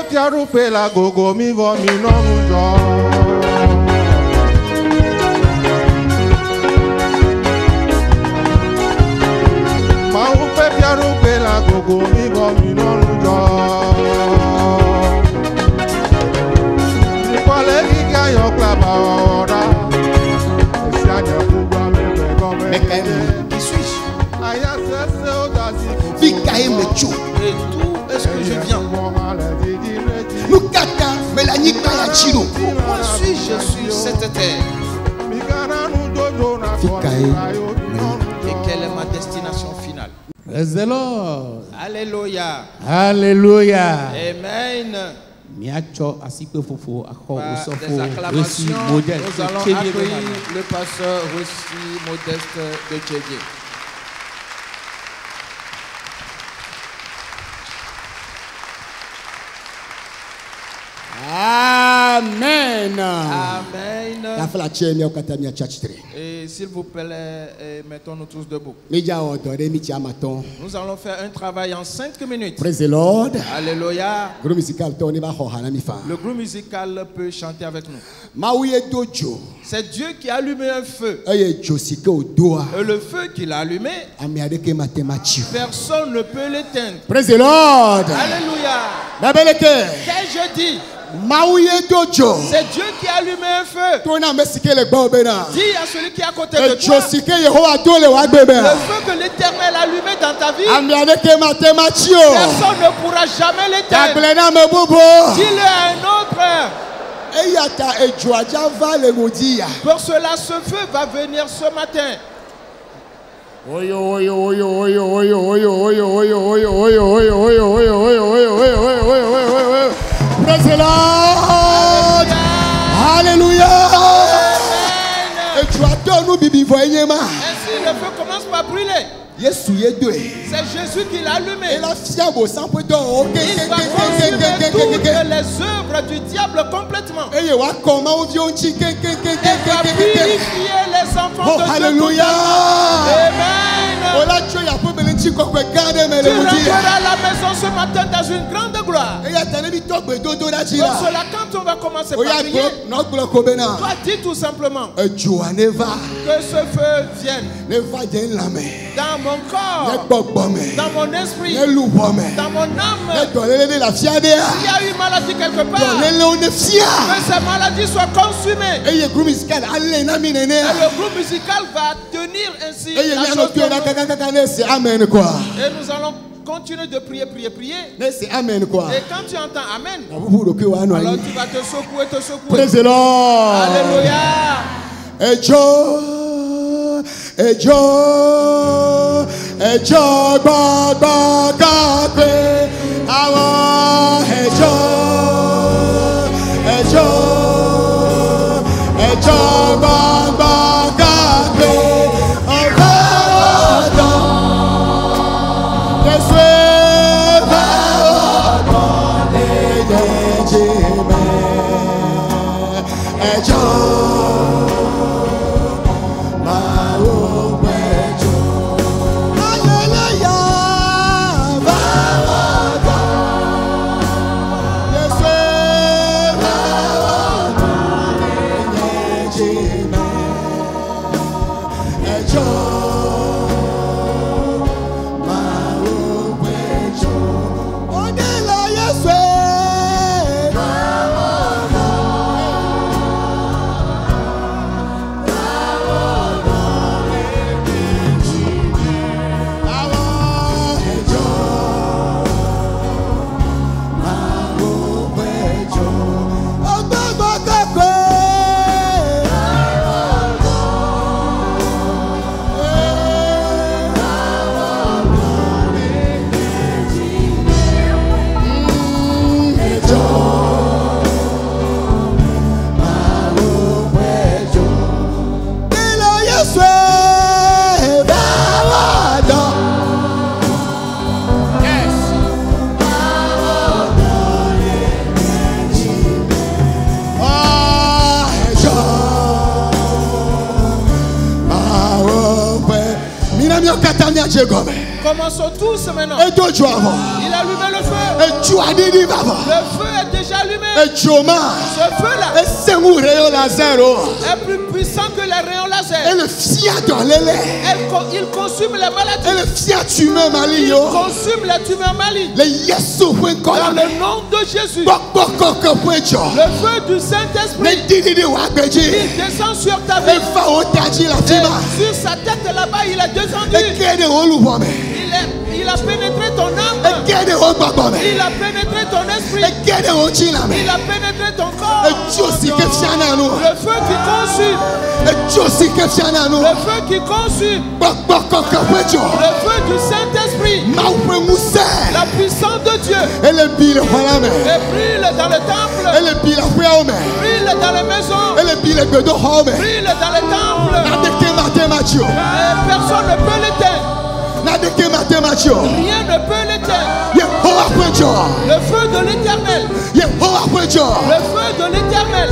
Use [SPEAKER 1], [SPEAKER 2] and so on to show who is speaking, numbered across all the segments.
[SPEAKER 1] ti arupe la gogo mi vo mi no mujo. Ma upe ti arupe la gogo mi vo mi no mujo. Ni kwale ki ayo klaba ora. Si anya kuba me go me.
[SPEAKER 2] Qui suis-je?
[SPEAKER 1] Aya se odasi.
[SPEAKER 2] Vikae Mecho.
[SPEAKER 3] Et d'où est-ce que je viens?
[SPEAKER 2] Lukaka Mélanie Kayachino.
[SPEAKER 3] Pourquoi suis-je sur cette terre? Et quelle est ma destination finale?
[SPEAKER 4] Praise the Lord.
[SPEAKER 3] Alléluia.
[SPEAKER 4] Hallelujah.
[SPEAKER 3] Amen.
[SPEAKER 4] Miacho asipe fofo akho
[SPEAKER 3] Par
[SPEAKER 4] osofo
[SPEAKER 3] des acclamations,
[SPEAKER 4] modèle.
[SPEAKER 3] nous allons accueillir le pasteur Russi Modeste de Tchédié.
[SPEAKER 2] Amen.
[SPEAKER 3] Amen. Et s'il vous plaît, mettons-nous tous debout. Nous allons faire un travail en 5 minutes.
[SPEAKER 2] Praise the Lord.
[SPEAKER 3] Alléluia.
[SPEAKER 2] Le groupe musical
[SPEAKER 3] Le groupe musical peut chanter avec nous. C'est Dieu qui a allumé un feu. Et le feu qu'il a allumé, personne ne peut l'éteindre.
[SPEAKER 2] Praise the Lord.
[SPEAKER 3] Alléluia. Qu'ai-je dit? C'est Dieu qui a allumé un feu. Dis à celui qui est à côté de toi, le feu que l'Éternel a allumé dans ta vie, personne ne pourra jamais l'éteindre. Dis-le à un autre. Pour cela, ce feu va venir ce matin.
[SPEAKER 2] Praise the Lord. Hallelujah.
[SPEAKER 3] Ainsi, le feu commence par brûler. C'est Jésus qui l'a allumé. Il va consumer toutes les œuvres du diable complètement. Et va purifier les enfants de Dieu.
[SPEAKER 2] Alléluia.
[SPEAKER 3] Amen. Tu rentreras à la maison ce matin dans une grande gloire. Pour cela, quand on va commencer par prier, toi dis tout simplement que ce feu vienne dans mon corps, dans mon esprit, dans mon âme. S'il y a eu maladie quelque part, que ces maladies soient consumées. Et le groupe musical va tenir ainsi la chose. Et nous allons continuer de prier. Et quand tu entends Amen, alors tu vas te secouer.
[SPEAKER 2] Praise the Lord.
[SPEAKER 3] Alléluia.
[SPEAKER 2] Commençons tous maintenant. Il
[SPEAKER 3] a allumé le feu. Le feu est déjà allumé. Ce feu-là est plus puissant que les rayons laser. Il consume les maladies. Il consume les tumeurs malignes. Dans le nom de Jésus. Le feu du Saint-Esprit. Il descend sur ta vie. Et sur sa tête là-bas, il est descendu. Il a pénétré ton âme. Il a pénétré ton esprit. Il a pénétré ton corps. Le feu qui consume. Le feu qui consume. Le feu du Saint-Esprit. La puissance de Dieu. Et brille dans le temple. Brille dans les maisons. Brille dans les temples. Et personne ne peut l'éteindre. Rien ne peut l'éteindre. Le feu de l'Éternel. Le feu de l'Éternel.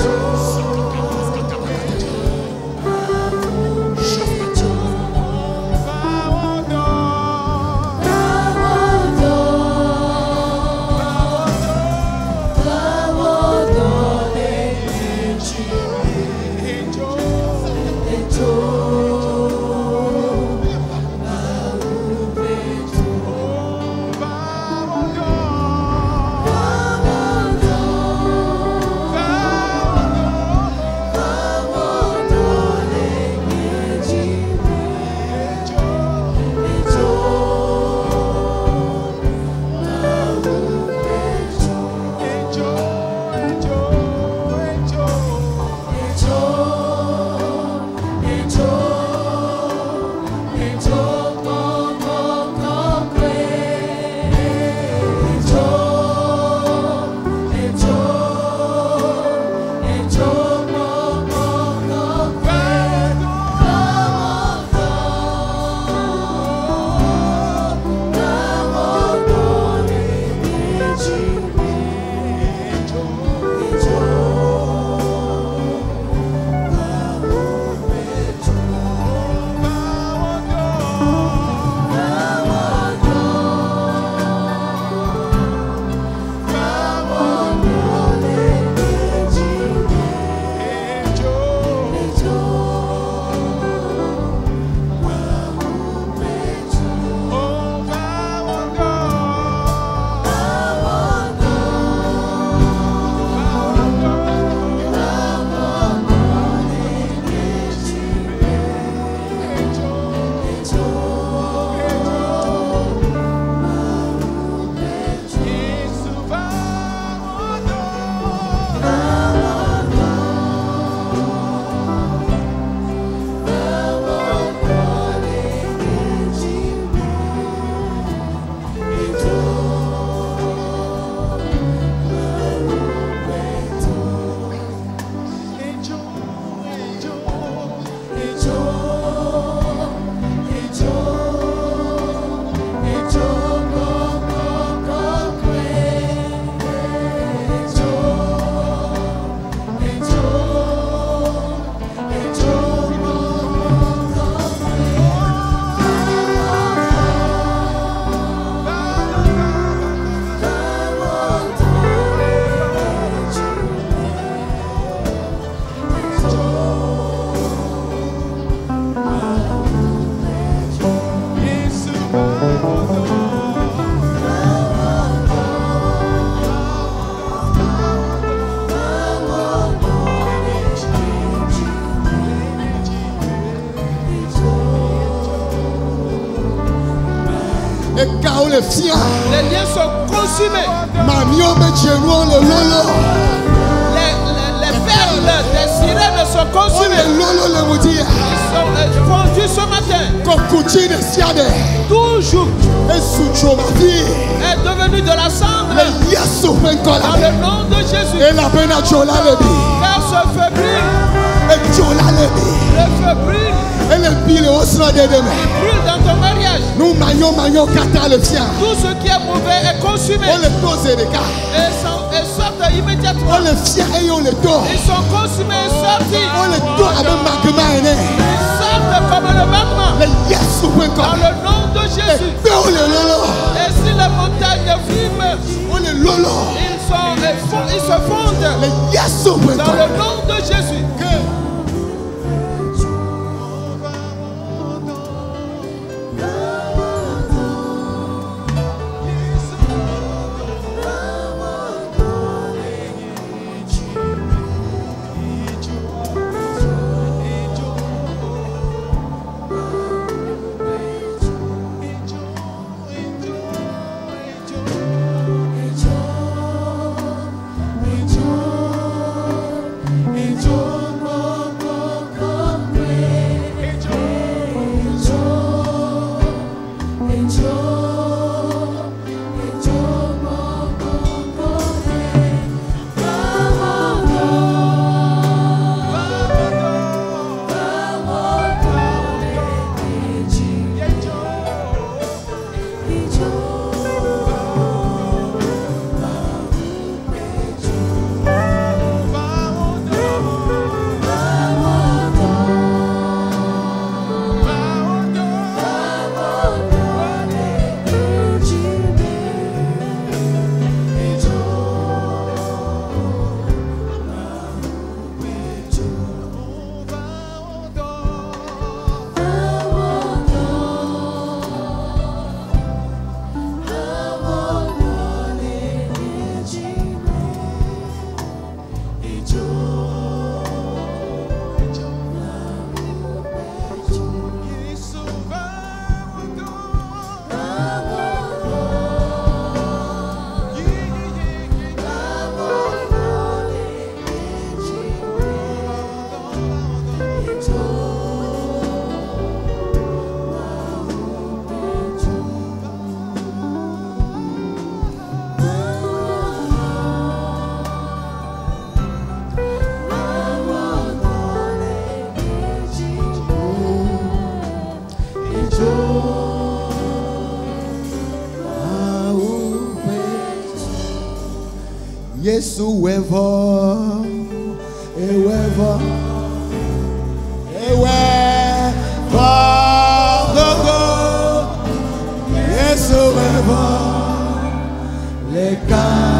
[SPEAKER 3] Les liens sont consumés. Les perles des sirènes sont consumées. Ils sont fondus ce matin. Toujours est devenu de la cendre. Dans le nom de Jésus. Car ce feu brille. Le feu brille. Il brille dans ton mariage. Tout ce qui est mauvais est consumé. Et sortent immédiatement. Ils sont consumés et sortis. Ils sortent comme le magma. Dans le nom de Jésus. Et si la montagne fume, se fondent dans le nom de Jésus.
[SPEAKER 2] Yesu wevo, ewevo, gogo. Yesu wevo, leka.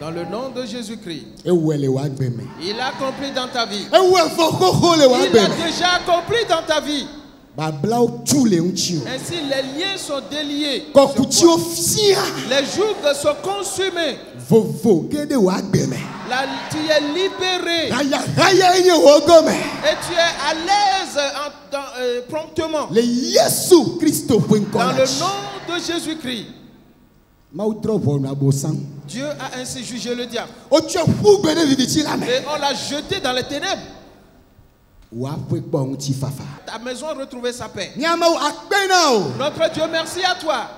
[SPEAKER 3] Dans le nom de Jésus-Christ. Il a accompli dans ta vie. Il a déjà accompli dans ta vie. Ainsi les liens sont déliés. Les jougs sont consumés. Là, tu es libéré. Et tu es à l'aise promptement. Dans le nom de Jésus-Christ. Dieu a ainsi jugé le diable. Et on l'a jeté dans les ténèbres. Ta maison a retrouvé sa paix. Notre Dieu, merci à toi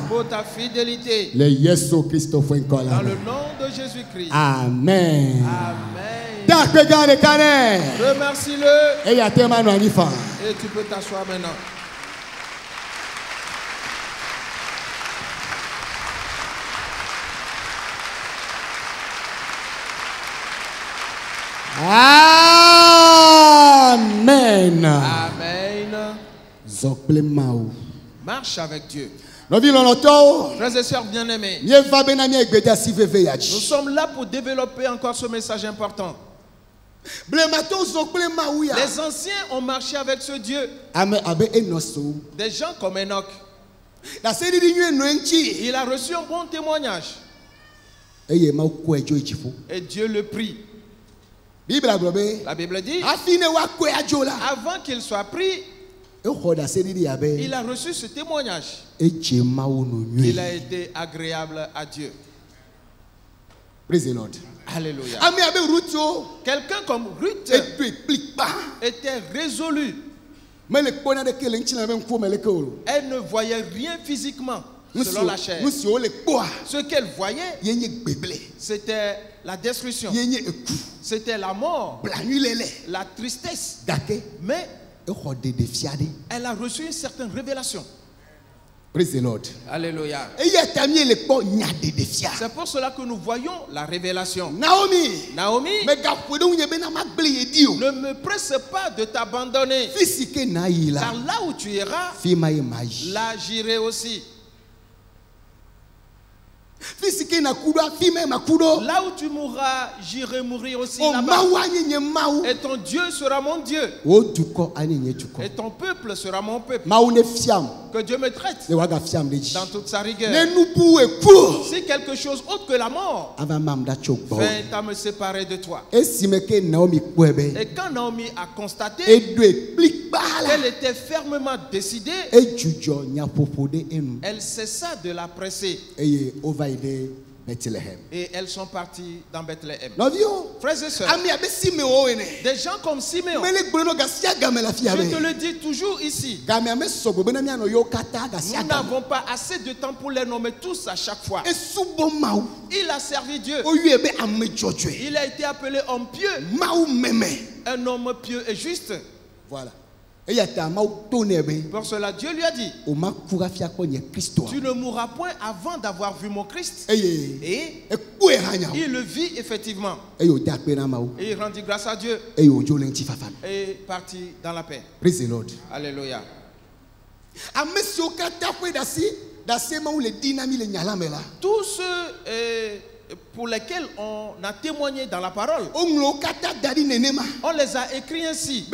[SPEAKER 3] pour ta fidélité. Dans le nom de Jésus-Christ.
[SPEAKER 2] Amen.
[SPEAKER 3] Amen. Remercie-le. Et tu peux t'asseoir maintenant.
[SPEAKER 2] Amen.
[SPEAKER 3] Amen. Marche avec Dieu. Frères et sœurs bien-aimés, nous sommes là pour développer encore ce message important. Les anciens ont marché avec ce Dieu. Des gens comme Enoch. Il a reçu un bon témoignage. Et Dieu le prie. La Bible dit, avant qu'il soit pris, il a reçu ce témoignage. Il a été agréable à Dieu.
[SPEAKER 2] Praise the Lord.
[SPEAKER 3] Alléluia. Quelqu'un comme Ruth était résolu. Elle ne voyait rien physiquement selon la chair. Ce qu'elle voyait, c'était la destruction. C'était la mort, la tristesse. Mais elle a reçu une certaine révélation.
[SPEAKER 2] Praise the Lord.
[SPEAKER 3] Alléluia. C'est pour cela que nous voyons la révélation. Naomi, ne me presse pas de t'abandonner. Car là où tu iras, là j'irai aussi. Là où tu mourras, j'irai mourir aussi là-bas. Et ton Dieu sera mon Dieu. Et ton peuple sera mon peuple. Que Dieu me traite dans toute sa rigueur. Si quelque chose autre que la mort vint à me séparer de toi. Et quand Naomi a constaté qu'elle était fermement décidée, elle cessa de la presser. Et elles sont parties dans Bethléem. Frères et sœurs, des gens comme Siméon, je te le dis toujours ici, nous n'avons pas assez de temps pour les nommer tous à chaque fois. Il a servi Dieu. Il a été appelé homme pieux, un homme pieux et juste.
[SPEAKER 2] Voilà.
[SPEAKER 3] Pour cela, Dieu lui a dit, tu ne mourras point avant d'avoir vu mon Christ. Et il le vit effectivement. Et il rendit grâce à Dieu. Et partit dans la paix.
[SPEAKER 2] Praise the Lord.
[SPEAKER 3] Alléluia. Tous ceux pour lesquels on a témoigné dans la parole, on les a écrits ainsi,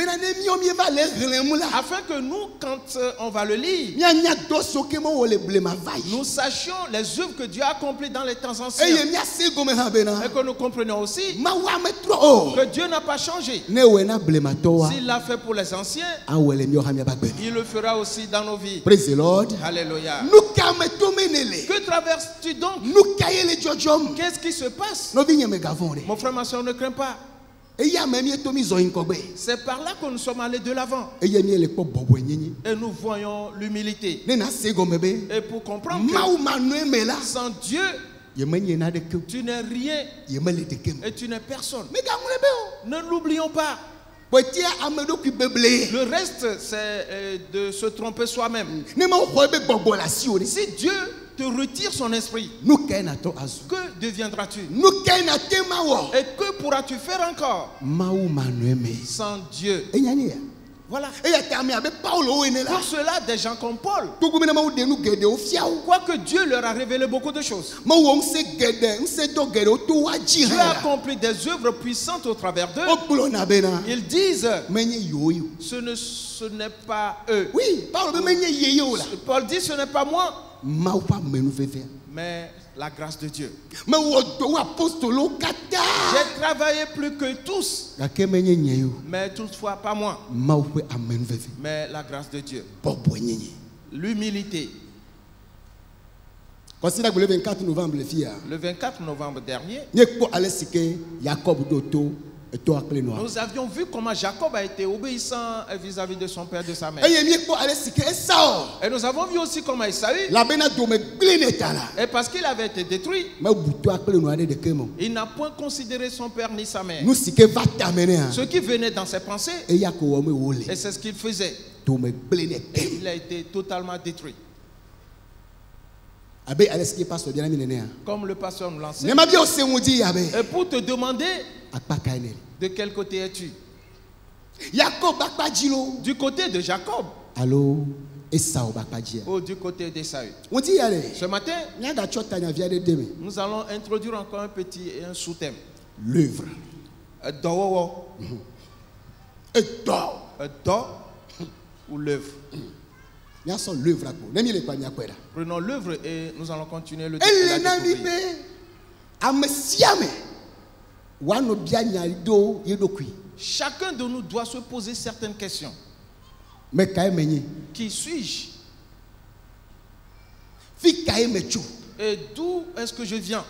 [SPEAKER 3] afin que nous, quand on va le lire, nous sachions les œuvres que Dieu a accomplies dans les temps anciens, et que nous comprenions aussi que Dieu n'a pas changé. S'il l'a fait pour les anciens, il le fera aussi dans nos vies.
[SPEAKER 2] Praise the Lord.
[SPEAKER 3] Alléluia. Que traverses-tu donc? Qu'est-ce qui se passe? Mon frère, ma soeur, ne crains pas. C'est par là que nous sommes allés de l'avant. Et nous voyons l'humilité. Et pour comprendre que sans Dieu, tu n'es rien et tu n'es personne. Ne l'oublions pas. Le reste, c'est de se tromper soi-même. Si Dieu te retire son esprit, que deviendras-tu? Et que pourras-tu faire encore sans Dieu? Voilà. Pour cela, des gens comme Paul, quoique Dieu leur a révélé beaucoup de choses, Dieu a accompli des œuvres puissantes au travers d'eux. Ils disent, ce n'est pas eux.
[SPEAKER 2] Oui,
[SPEAKER 3] Paul dit, ce n'est pas moi, mais la grâce de Dieu. J'ai travaillé plus que tous, mais toutefois pas moi, mais la grâce de Dieu. L'humilité.
[SPEAKER 2] Le 24 novembre,
[SPEAKER 3] Le 24 novembre dernier, nous avions vu comment Jacob a été obéissant vis-à-vis de son père et de sa mère. Et nous avons vu aussi comment Esaü, et parce qu'il avait été détruit, il n'a point considéré son père ni sa mère. Ce qui venait dans ses pensées, et c'est ce qu'il faisait. Et il a été totalement détruit. Comme le pasteur nous l'enseigne. Et pour te demander de quel côté es-tu? Du côté de Jacob ou du côté d'Esaü? Ce matin, nous allons introduire encore un sous-thème.
[SPEAKER 2] L'œuvre.
[SPEAKER 3] Ou l'œuvre. Prenons l'œuvre et nous allons continuer le découvrir. Chacun de nous doit se poser certaines questions. Qui suis-je? Et d'où est-ce que je viens?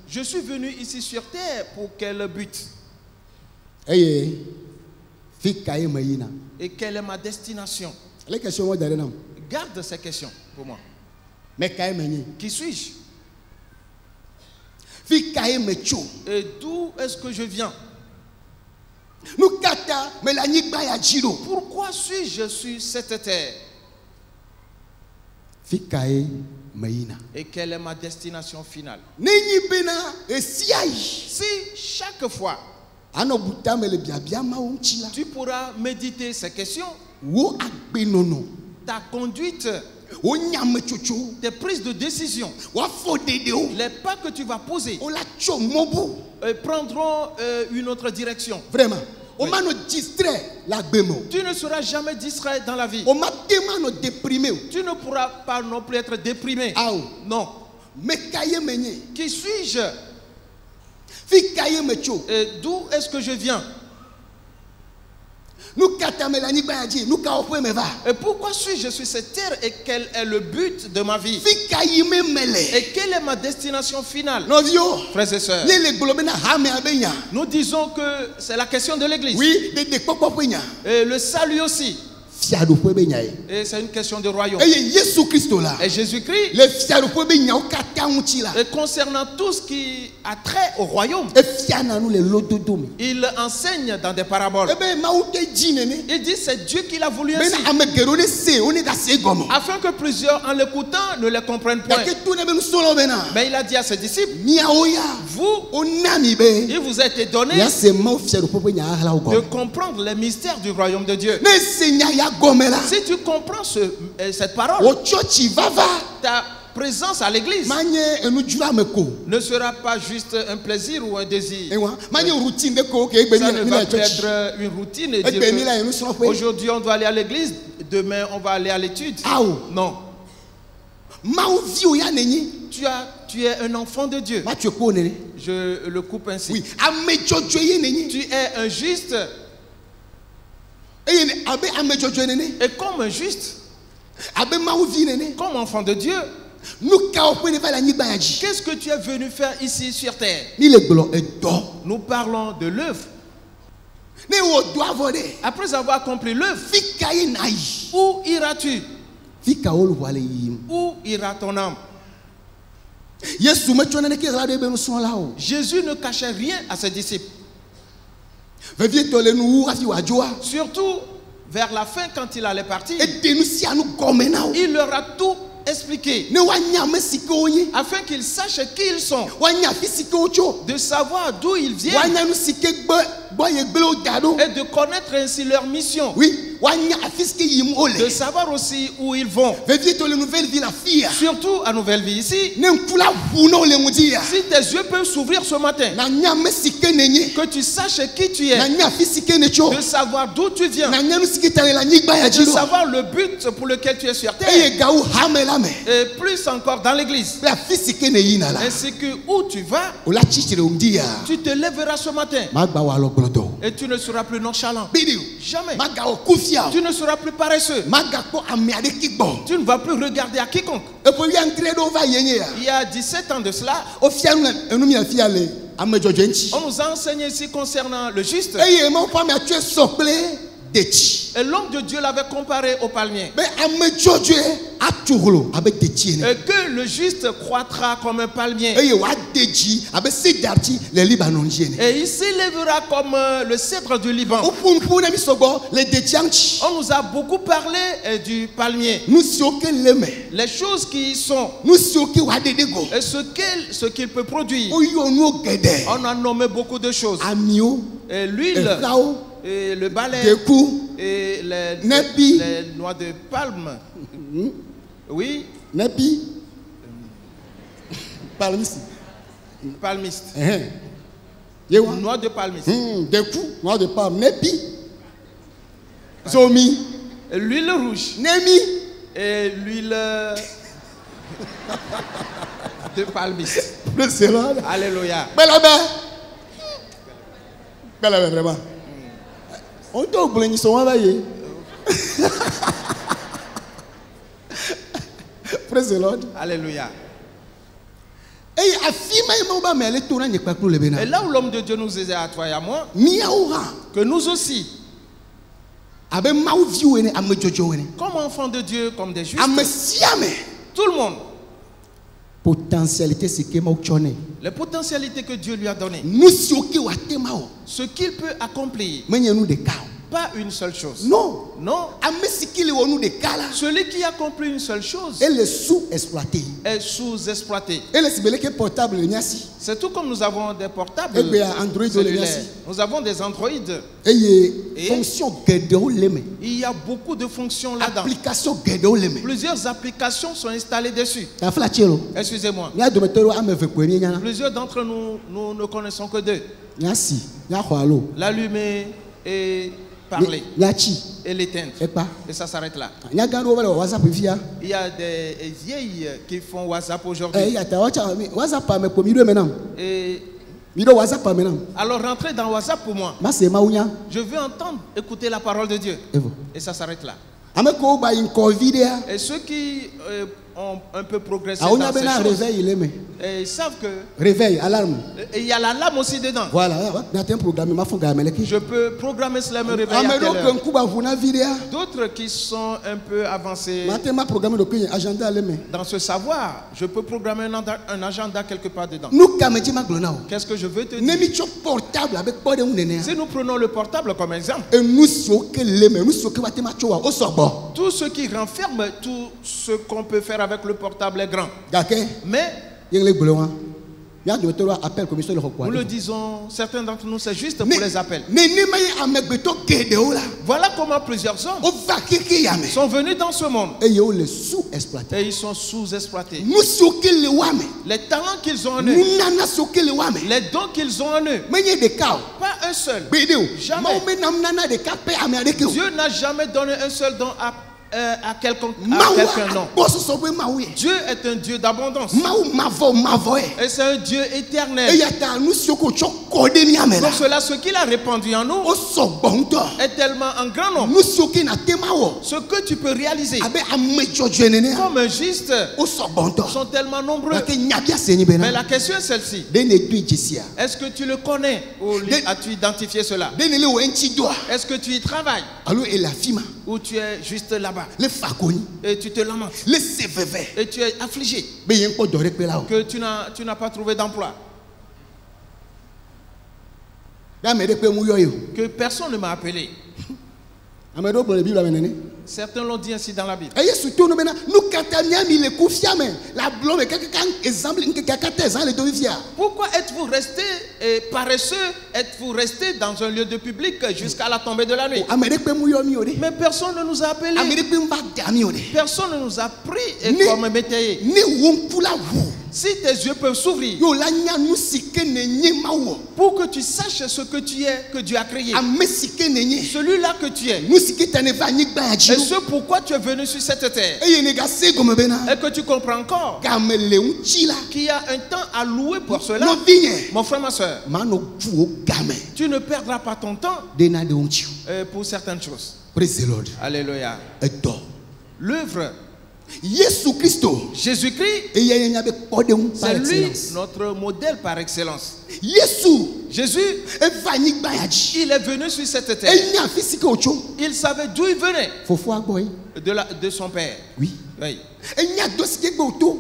[SPEAKER 3] Je suis venu ici sur terre pour quel but? Et quelle est ma destination? Garde ces questions pour moi. Qui suis-je? Et d'où est-ce que je viens? Pourquoi suis-je sur cette terre? Et quelle est ma destination finale? Si chaque fois tu pourras méditer ces questions, ta conduite, tes prises de décision, les pas que tu vas poser prendront une autre direction.
[SPEAKER 2] Vraiment.
[SPEAKER 3] Oui. Tu ne seras jamais distrait dans la vie. Tu ne pourras pas non plus être déprimé. Non. Qui suis-je? Et d'où est-ce que je viens? Et pourquoi suis-je sur cette terre? Et quel est le but de ma vie? Et quelle est ma destination finale? Frères et sœurs, nous disons que c'est la question de l'église.
[SPEAKER 2] Oui,
[SPEAKER 3] et le salut aussi. Et c'est une question de royaume. Et Jésus-Christ, et concernant tout ce qui a trait au royaume, il enseigne dans des paraboles. Il dit c'est Dieu qui l'a voulu ainsi, afin que plusieurs en l'écoutant ne les comprennent point. Mais il a dit à ses disciples, vous, il vous a été donné de comprendre les mystères du royaume de Dieu. Si tu comprends cette parole, ta présence à l'église ne sera pas juste un plaisir ou un désir. Ça ne va plus être une routine et dire aujourd'hui on doit aller à l'église, demain on va aller à l'étude. Non. Tu es un enfant de Dieu. Je le coupe ainsi.
[SPEAKER 2] Oui.
[SPEAKER 3] Tu es un juste. Et comme un juste, comme enfant de Dieu, qu'est-ce que tu es venu faire ici sur terre? Nous parlons de l'œuvre. Après avoir accompli l'œuvre, où iras-tu? Où ira ton âme? Jésus ne cachait rien à ses disciples. Surtout vers la fin, quand il allait partir, il leur a tout expliquer, afin qu'ils sachent qui ils sont, de savoir d'où ils viennent et de connaître ainsi leur mission.
[SPEAKER 2] Oui.
[SPEAKER 3] De savoir aussi où ils vont. Surtout à Nouvelle-Vie ici. Si tes yeux peuvent s'ouvrir ce matin, que tu saches qui tu es, de savoir d'où tu viens, de savoir le but pour lequel tu es sur terre, et plus encore dans l'église, ainsi que où tu vas, tu te lèveras ce matin et tu ne seras plus nonchalant. Jamais. Tu ne seras plus paresseux. Tu ne vas plus regarder à quiconque. Il y a 17 ans de cela, on nous a enseigné ici concernant le juste. Et l'homme de Dieu l'avait comparé au palmier. Et que le juste croîtra comme un palmier. Et il s'élèvera comme le cèdre du Liban. On nous a beaucoup parlé du palmier. Les choses qui sont. Et ce qu'il peut produire. On a nommé beaucoup de choses. Et l'huile. Et le balai, et les noix de palme. Oui.
[SPEAKER 2] Nepi. Palmiste.
[SPEAKER 3] Palmiste.
[SPEAKER 2] Noix
[SPEAKER 3] de palmiste.
[SPEAKER 2] Des coups, noix de palme. Nepi. Zomi.
[SPEAKER 3] L'huile rouge.
[SPEAKER 2] Nemi.
[SPEAKER 3] Et l'huile de palmiste. Alléluia.
[SPEAKER 2] Belle vraiment. On t'a oublié son travail. Praise the Lord.
[SPEAKER 3] Alléluia.
[SPEAKER 2] Et
[SPEAKER 3] là où l'homme de Dieu nous aide à toi et à moi, que nous aussi, comme enfants de Dieu, comme des justes, tout le monde,
[SPEAKER 2] potentialité, c'est que
[SPEAKER 3] les potentialités que Dieu lui a données, ce qu'il peut accomplir, pas une seule chose.
[SPEAKER 2] Non.
[SPEAKER 3] Non. Celui qui accomplit une seule chose,
[SPEAKER 2] elle est sous-exploitée.
[SPEAKER 3] Est sous-exploité. C'est tout comme nous avons des portables. Nous avons des Android. Et il y a beaucoup de fonctions là-dedans. Plusieurs applications sont installées dessus. Excusez-moi. Plusieurs d'entre nous, nous ne connaissons que deux. L'allumer et parler. Et l'éteindre. Et ça s'arrête là. Il y a des vieilles qui font WhatsApp aujourd'hui. Et alors rentrez dans WhatsApp pour moi. Je veux entendre, écouter la parole de Dieu. Et ça s'arrête là. Et ceux qui ont un peu progressé dans ces choses, et ils savent que
[SPEAKER 2] réveil, alarme.
[SPEAKER 3] Et il y a l'alarme aussi dedans.
[SPEAKER 2] Voilà,
[SPEAKER 3] je peux programmer cela, me réveiller à quelle heure. D'autres qui sont un peu avancés dans ce savoir, je peux programmer un agenda quelque part dedans. Qu'est-ce que je veux te dire? Si nous prenons le portable comme exemple, tout ce qui renferme tout ce qu'on peut faire avec le portable est grand. Mais nous le disons, certains d'entre nous, c'est juste pour les appels. Voilà comment plusieurs hommes sont venus dans ce monde. Et ils sont sous-exploités. Les talents qu'ils ont en eux, les dons qu'ils ont en eux, pas un seul. Jamais. Dieu n'a jamais donné un seul don à quelqu'un, non. Dieu est un Dieu d'abondance. Et c'est un Dieu éternel. Pour cela, ce qu'il a répandu en nous est tellement un grand nombre. Ce que tu peux réaliser comme un juste sont tellement nombreux. Mais la question est celle-ci. Est-ce que tu le connais ou as-tu identifié cela? Est-ce que tu y travailles? Ou tu es juste là-bas? Et tu te lamentes. Et tu es affligé que tu n'as pas trouvé d'emploi. Que personne ne m'a appelé. Certains l'ont dit ainsi dans la Bible.
[SPEAKER 2] Et surtout nous maintenant nous katamiam il kufia mais la blonde quelqu'un exemple quelqu'un les devia.
[SPEAKER 3] Pourquoi êtes-vous resté paresseux? Êtes-vous resté dans un lieu de public jusqu'à la tombée de la nuit? Mais personne ne nous a appelés. Personne ne nous a pris comme métayer. Si tes yeux peuvent s'ouvrir pour que tu saches ce que tu es, que Dieu a créé, celui-là que tu es, et ce pourquoi tu es venu sur cette terre, et que tu comprends encore qu'il y a un temps à louer pour cela, mon frère, ma soeur, tu ne perdras pas ton temps pour certaines choses.
[SPEAKER 2] Praise the Lord.
[SPEAKER 3] Alléluia. L'œuvre
[SPEAKER 2] Jésus-Christ,
[SPEAKER 3] c'est lui notre modèle par excellence. Jésus, il est venu sur cette terre. Il savait d'où il venait. De son père.
[SPEAKER 2] Oui.
[SPEAKER 3] Oui.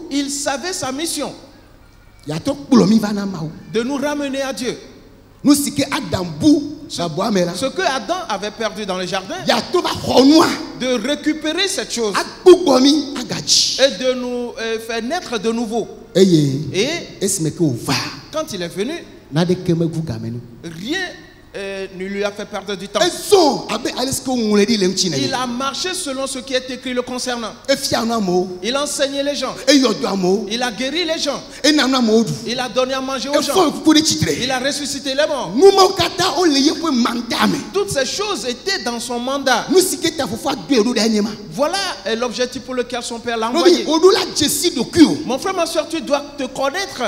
[SPEAKER 3] Il savait sa mission. De nous ramener à Dieu. Ce que Adam avait perdu dans le jardin, de récupérer cette chose et de nous faire naître de nouveau. Et quand il est venu, rien ne lui a fait perdre du temps. Il a marché selon ce qui est écrit le concernant. Il a enseigné les gens. Il a guéri les gens. Il a donné à manger aux gens. Il a ressuscité les morts. Toutes ces choses étaient dans son mandat. Voilà l'objectif pour lequel son père l'a envoyé. Mon frère, ma soeur, tu dois te connaître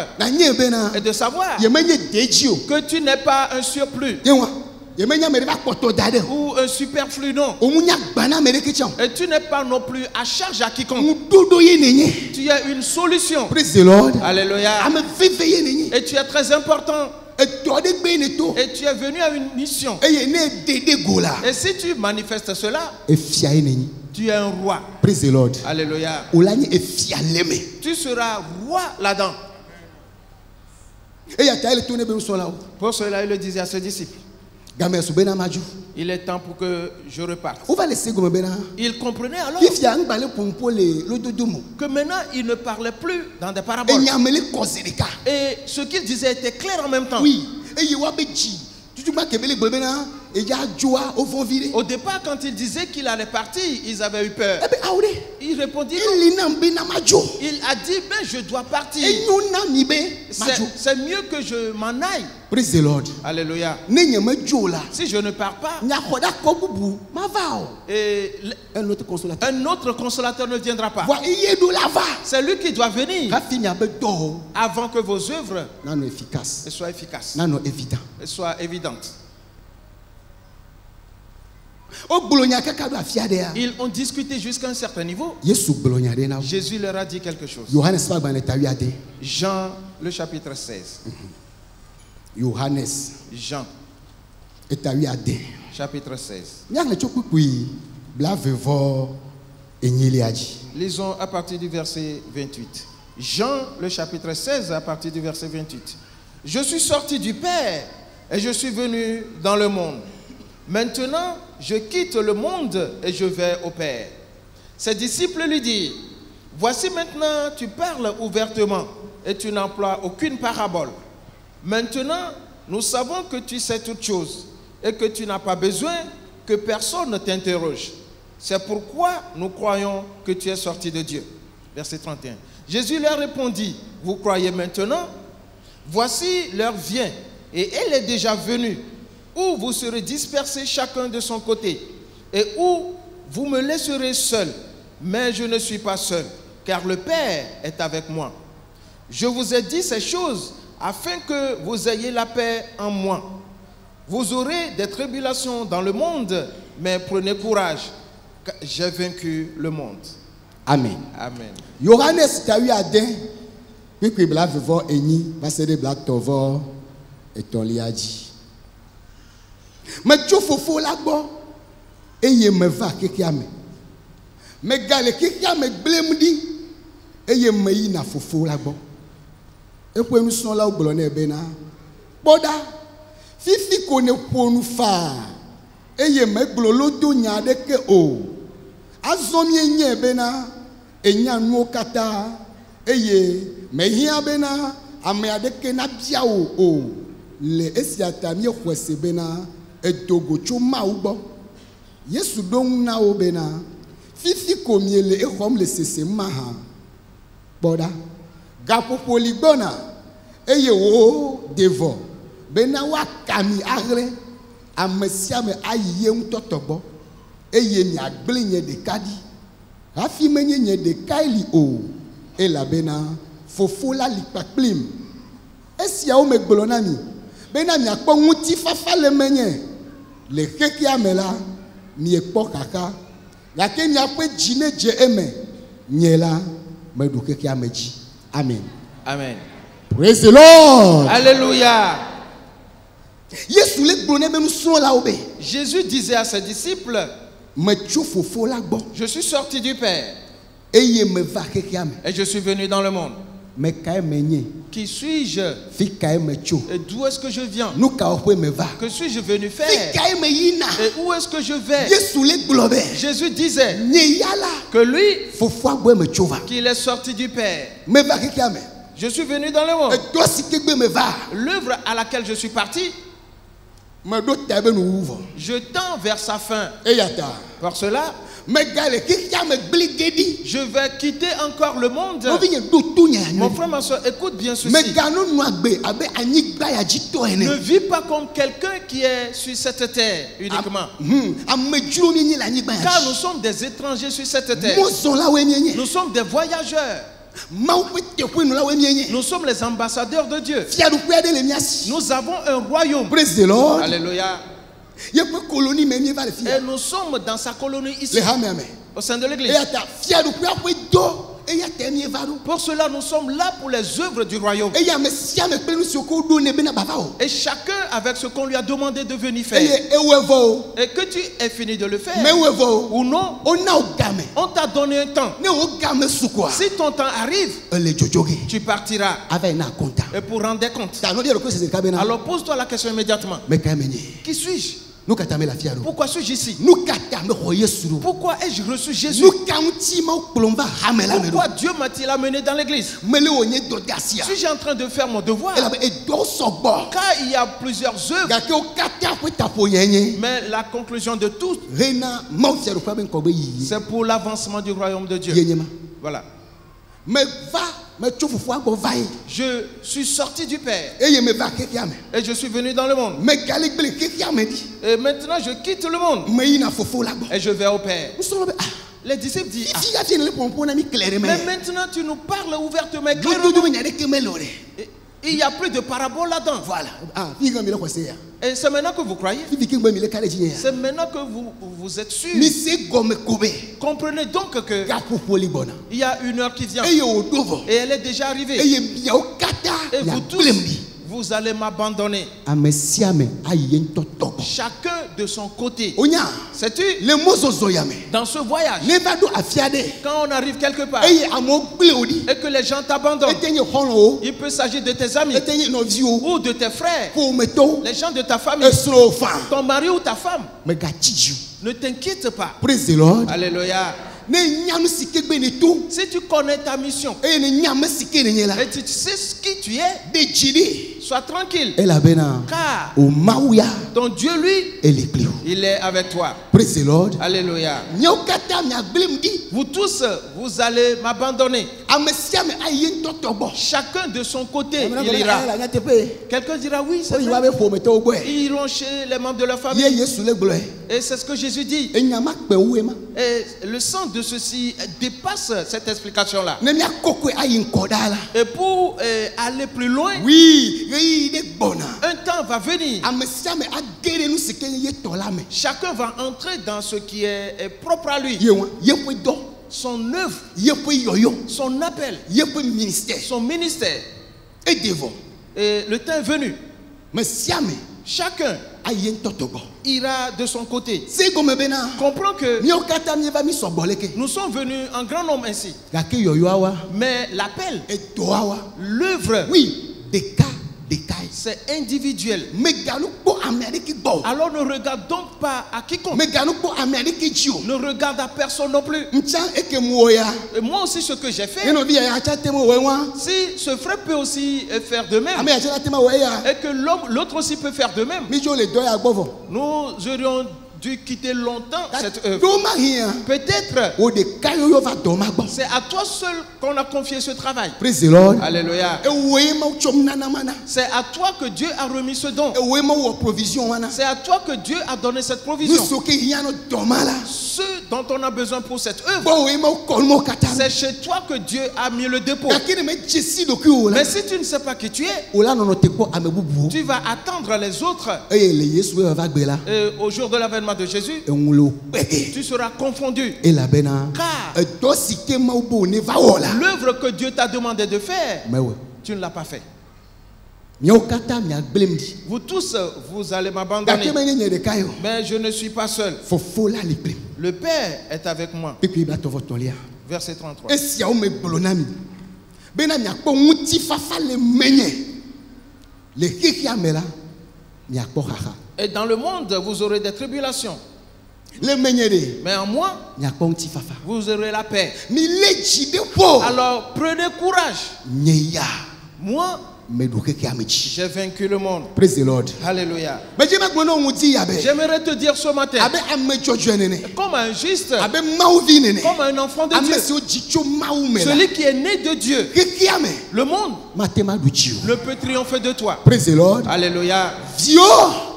[SPEAKER 3] et de savoir que tu n'es pas un surplus ou un superflu, non. Et tu n'es pas non plus à charge à quiconque. Tu as une solution.
[SPEAKER 2] Praise the Lord.
[SPEAKER 3] Alléluia. Et tu es très important. Et tu es venu à une mission. Et si tu manifestes cela, tu es un roi.
[SPEAKER 2] Praise the Lord.
[SPEAKER 3] Alléluia. Tu seras roi là-dedans. Pour cela, il le disait à ses disciples. Il est temps pour que je reparte. Il comprenait alors que maintenant il ne parlait plus dans des paraboles. Et ce qu'il disait était clair en même temps. Au départ, quand il disait qu'il allait partir, ils avaient eu peur. Il répondit non. Il a dit, ben je dois partir. C'est mieux que je m'en aille.
[SPEAKER 2] Praise the Lord.
[SPEAKER 3] Alléluia. Si je ne pars pas, et un autre consolateur ne viendra pas. C'est lui qui doit venir avant que vos œuvres soient efficaces et soient évidentes. Ils ont discuté jusqu'à un certain niveau. Jésus leur a dit quelque chose. Jean, le chapitre 16. Jean, chapitre 16. Lisons à partir du verset 28. Jean, le chapitre 16, à partir du verset 28. Je suis sorti du Père et je suis venu dans le monde. Maintenant, je quitte le monde et je vais au Père. Ses disciples lui dirent, voici maintenant tu parles ouvertement et tu n'emploies aucune parabole. Maintenant, nous savons que tu sais toutes choses et que tu n'as pas besoin que personne ne t'interroge. C'est pourquoi nous croyons que tu es sorti de Dieu. Verset 31. Jésus leur répondit, vous croyez maintenant? Voici l'heure vient et elle est déjà venue, où vous serez dispersés chacun de son côté, et où vous me laisserez seul. Mais je ne suis pas seul, car le Père est avec moi. Je vous ai dit ces choses afin que vous ayez la paix en moi. Vous aurez des tribulations dans le monde, mais prenez courage, car j'ai vaincu le monde.
[SPEAKER 2] Amen.
[SPEAKER 3] Amen.
[SPEAKER 2] Johannes tawi ade kpekpe bla vivɔ enyi va se ɖe bla tɔvɔ etɔ̃lia dzi. Metso fofo la gbɔ eye meva kekea me. Megale kekea me gblẽm ɖi eye meyina fofo la gbɔ. Eƒe nusrɔ̃lawo gblɔ nɛ bena kpɔ ɖa fifi ko ne ƒo nu faa eye megblɔ lodo nya aɖeke o. Azomie nye bena enya nuo kata eye mehia bena ame adeke na bia o le esiata mi kwese bena edogo chuma ubo Yesu dong na o bena fifi komiele ehom le sese maha boda gapo polibona eye wo devo bena wa kami agre amesia me ayiye mtotobo eye mi agble nye de kadi afi menye nye de kaili o ela bena fofo la likpakplim esia o me gbolona mi bena mi akpo nguti fafa le menye le keki amela mi ekpo kaka la ke mi akpo jine je eme nyela me do keki ameji. Amen.
[SPEAKER 3] Amen.
[SPEAKER 2] Praise the Lord.
[SPEAKER 3] Alléluia.
[SPEAKER 2] Yesu le gbolone be mso la obe.
[SPEAKER 3] Jésus disait à ses disciples, je suis sorti du Père et je suis venu dans le monde. Qui suis-je? Et d'où est-ce que je viens? Que suis-je venu faire? Et où est-ce que je vais? Jésus disait que lui, qu'il est sorti du Père. Je suis venu dans le monde. L'œuvre à laquelle je suis parti, je tends vers sa fin. Par cela, je vais quitter encore le monde. Mon frère, ma soeur, écoute bien ceci. Ne vis pas comme quelqu'un qui est sur cette terre uniquement. Car nous sommes des étrangers sur cette terre. Nous sommes des voyageurs. Nous sommes les ambassadeurs de Dieu. Nous avons un royaume.
[SPEAKER 2] Praise the Lord.
[SPEAKER 3] Alléluia. Et nous sommes dans sa colonie ici, au sein de l'église. Pour cela, nous sommes là pour les œuvres du royaume. Et chacun avec ce qu'on lui a demandé de venir faire. Et que tu aies fini de le faire ou non, on t'a donné un temps. Si ton temps arrive, tu partiras. Et pour rendre compte, alors pose-toi la question immédiatement. Qui suis-je? Pourquoi suis-je ici? Pourquoi ai-je reçu Jésus? Pourquoi Dieu m'a-t-il amené dans l'église? Suis-je en train de faire mon devoir? Car il y a plusieurs œuvres. Mais la conclusion de tout, c'est pour l'avancement du royaume de Dieu. Voilà. Je suis sorti du Père et je suis venu dans le monde. Et maintenant je quitte le monde et je vais au Père. Les disciples disent, mais maintenant tu nous parles ouvertement. Il n'y a plus de parabole là-dedans. Voilà. Et c'est maintenant que vous croyez. C'est maintenant que vous êtes sûr. Comprenez donc que il y a une heure qui vient. Et elle est déjà arrivée. Et vous tous, vous allez m'abandonner. Chacun de son côté. Sais-tu? Dans ce voyage, quand on arrive quelque part et que les gens t'abandonnent, il peut s'agir de tes amis ou de tes frères, les gens de ta famille, ton mari ou ta femme. Ne t'inquiète pas.
[SPEAKER 2] Praise the Lord.
[SPEAKER 3] Alléluia. Si tu connais ta mission et tu sais qui tu es, sois tranquille. Car ton Dieu, lui, il est avec toi.
[SPEAKER 2] Praise the Lord.
[SPEAKER 3] Alléluia. Vous tous, vous allez m'abandonner. Chacun de son côté, il ira. Quelqu'un dira oui, c'est vrai. Ils iront chez les membres de la famille. Et c'est ce que Jésus dit. Et le sens de ceci dépasse cette explication-là. Et pour aller plus loin, un temps va venir. Chacun va entrer dans ce qui est propre à lui. Son œuvre, son appel, son ministère. Et le temps est venu. Chacun ira de son côté. Comprends que nous sommes venus en grand nombre ainsi. Mais l'appel, l'œuvre, C'est individuel.
[SPEAKER 2] Meganu kpo ame aɖeke gbɔ.
[SPEAKER 3] Alors ne regarde donc pas à quiconque.
[SPEAKER 2] Meganu kpo ame aɖeke dzi o.
[SPEAKER 3] Ne regarde à personne non plus.
[SPEAKER 2] Ntsa eke mu wo ya.
[SPEAKER 3] Et moi aussi ce que j'ai fait.
[SPEAKER 2] Enovi ya atsa te mo wo wa.
[SPEAKER 3] Si ce frère peut aussi faire de même.
[SPEAKER 2] Ame ya atsa te ma wo ya.
[SPEAKER 3] Et que l'autre aussi peut faire de même.
[SPEAKER 2] Mi dzo le dɔ ya gbɔ vɔ.
[SPEAKER 3] Nous aurions dû quitter longtemps cette œuvre.
[SPEAKER 2] Do ma hia.
[SPEAKER 3] Peut-être
[SPEAKER 2] O de ka yo va dɔ ma gbɔ.
[SPEAKER 3] c'est à toi seul qu'on a confié ce travail.
[SPEAKER 2] Praise the Lord.
[SPEAKER 3] Alléluia.
[SPEAKER 2] Ewo ye ma tsom nana mana.
[SPEAKER 3] C'est à toi que Dieu a remis ce don.
[SPEAKER 2] Ewo ye ma wɔ provision wana.
[SPEAKER 3] C'est à toi que Dieu a donné cette
[SPEAKER 2] Nu
[SPEAKER 3] provision.
[SPEAKER 2] so ke hia no dɔ ma la.
[SPEAKER 3] Ce dont on a besoin pour cette œuvre,
[SPEAKER 2] Bo ye ma kɔ mo kata.
[SPEAKER 3] c'est chez toi que Dieu a mis le dépôt.
[SPEAKER 2] Kaki ne me jesi do ki o la.
[SPEAKER 3] Mais si tu ne sais pas qui tu es,
[SPEAKER 2] O la nono te kpɔ ame bubu.
[SPEAKER 3] tu vas attendre les autres.
[SPEAKER 2] Eye le Yesu be va gbe la.
[SPEAKER 3] Et au jour de l'avènement de Jésus,
[SPEAKER 2] Eŋu le kpɛkɛ.
[SPEAKER 3] tu seras confondu.
[SPEAKER 2] Elabena.
[SPEAKER 3] Car
[SPEAKER 2] Edɔ si ke ma wo bo ne va wɔ la.
[SPEAKER 3] l'œuvre que Dieu t'a demandé de faire,
[SPEAKER 2] Mewe.
[SPEAKER 3] tu ne l'as pas fait.
[SPEAKER 2] Miawo kata mia gblem di.
[SPEAKER 3] Vous tous, vous allez
[SPEAKER 2] Gake
[SPEAKER 3] m'abandonner.
[SPEAKER 2] me nye ɖeka yo.
[SPEAKER 3] Mais je ne suis pas seul.
[SPEAKER 2] Fofo la li kplem.
[SPEAKER 3] Le Père est avec moi.
[SPEAKER 2] Pepe ba tɔvɔ tɔlia.
[SPEAKER 3] Verset 33.
[SPEAKER 2] Esiawo me gblɔ na mi. Bena miakpɔ ŋutifafa le menye. Le xexea me la miakpɔ xaxa.
[SPEAKER 3] Et dans le monde, vous aurez des tribulations.
[SPEAKER 2] Le menye de
[SPEAKER 3] Mais en moi,
[SPEAKER 2] miakpɔ ŋutifafa.
[SPEAKER 3] vous aurez la paix.
[SPEAKER 2] Mi le dzi ɖe ƒo.
[SPEAKER 3] Alors prenez courage.
[SPEAKER 2] Nye ya
[SPEAKER 3] Moi,
[SPEAKER 2] meɖu xexea me dzi.
[SPEAKER 3] j'ai vaincu le monde.
[SPEAKER 2] Praise the Lord.
[SPEAKER 3] Alléluia.
[SPEAKER 2] Medze megblɔ na wo ŋuti yabe.
[SPEAKER 3] J'aimerais te dire ce matin,
[SPEAKER 2] Abe ame dzɔdzɔe nene.
[SPEAKER 3] comme un juste,
[SPEAKER 2] Abe Mawuvi nene.
[SPEAKER 3] comme un enfant de
[SPEAKER 2] Ame
[SPEAKER 3] Dieu,
[SPEAKER 2] siwo dzi tso Mawu me la.
[SPEAKER 3] celui qui est né de Dieu,
[SPEAKER 2] Xexea me
[SPEAKER 3] le monde
[SPEAKER 2] mate ma ɖu dzi o.
[SPEAKER 3] ne peut triompher de toi.
[SPEAKER 2] Praise the Lord.
[SPEAKER 3] Alléluia.
[SPEAKER 2] Viwo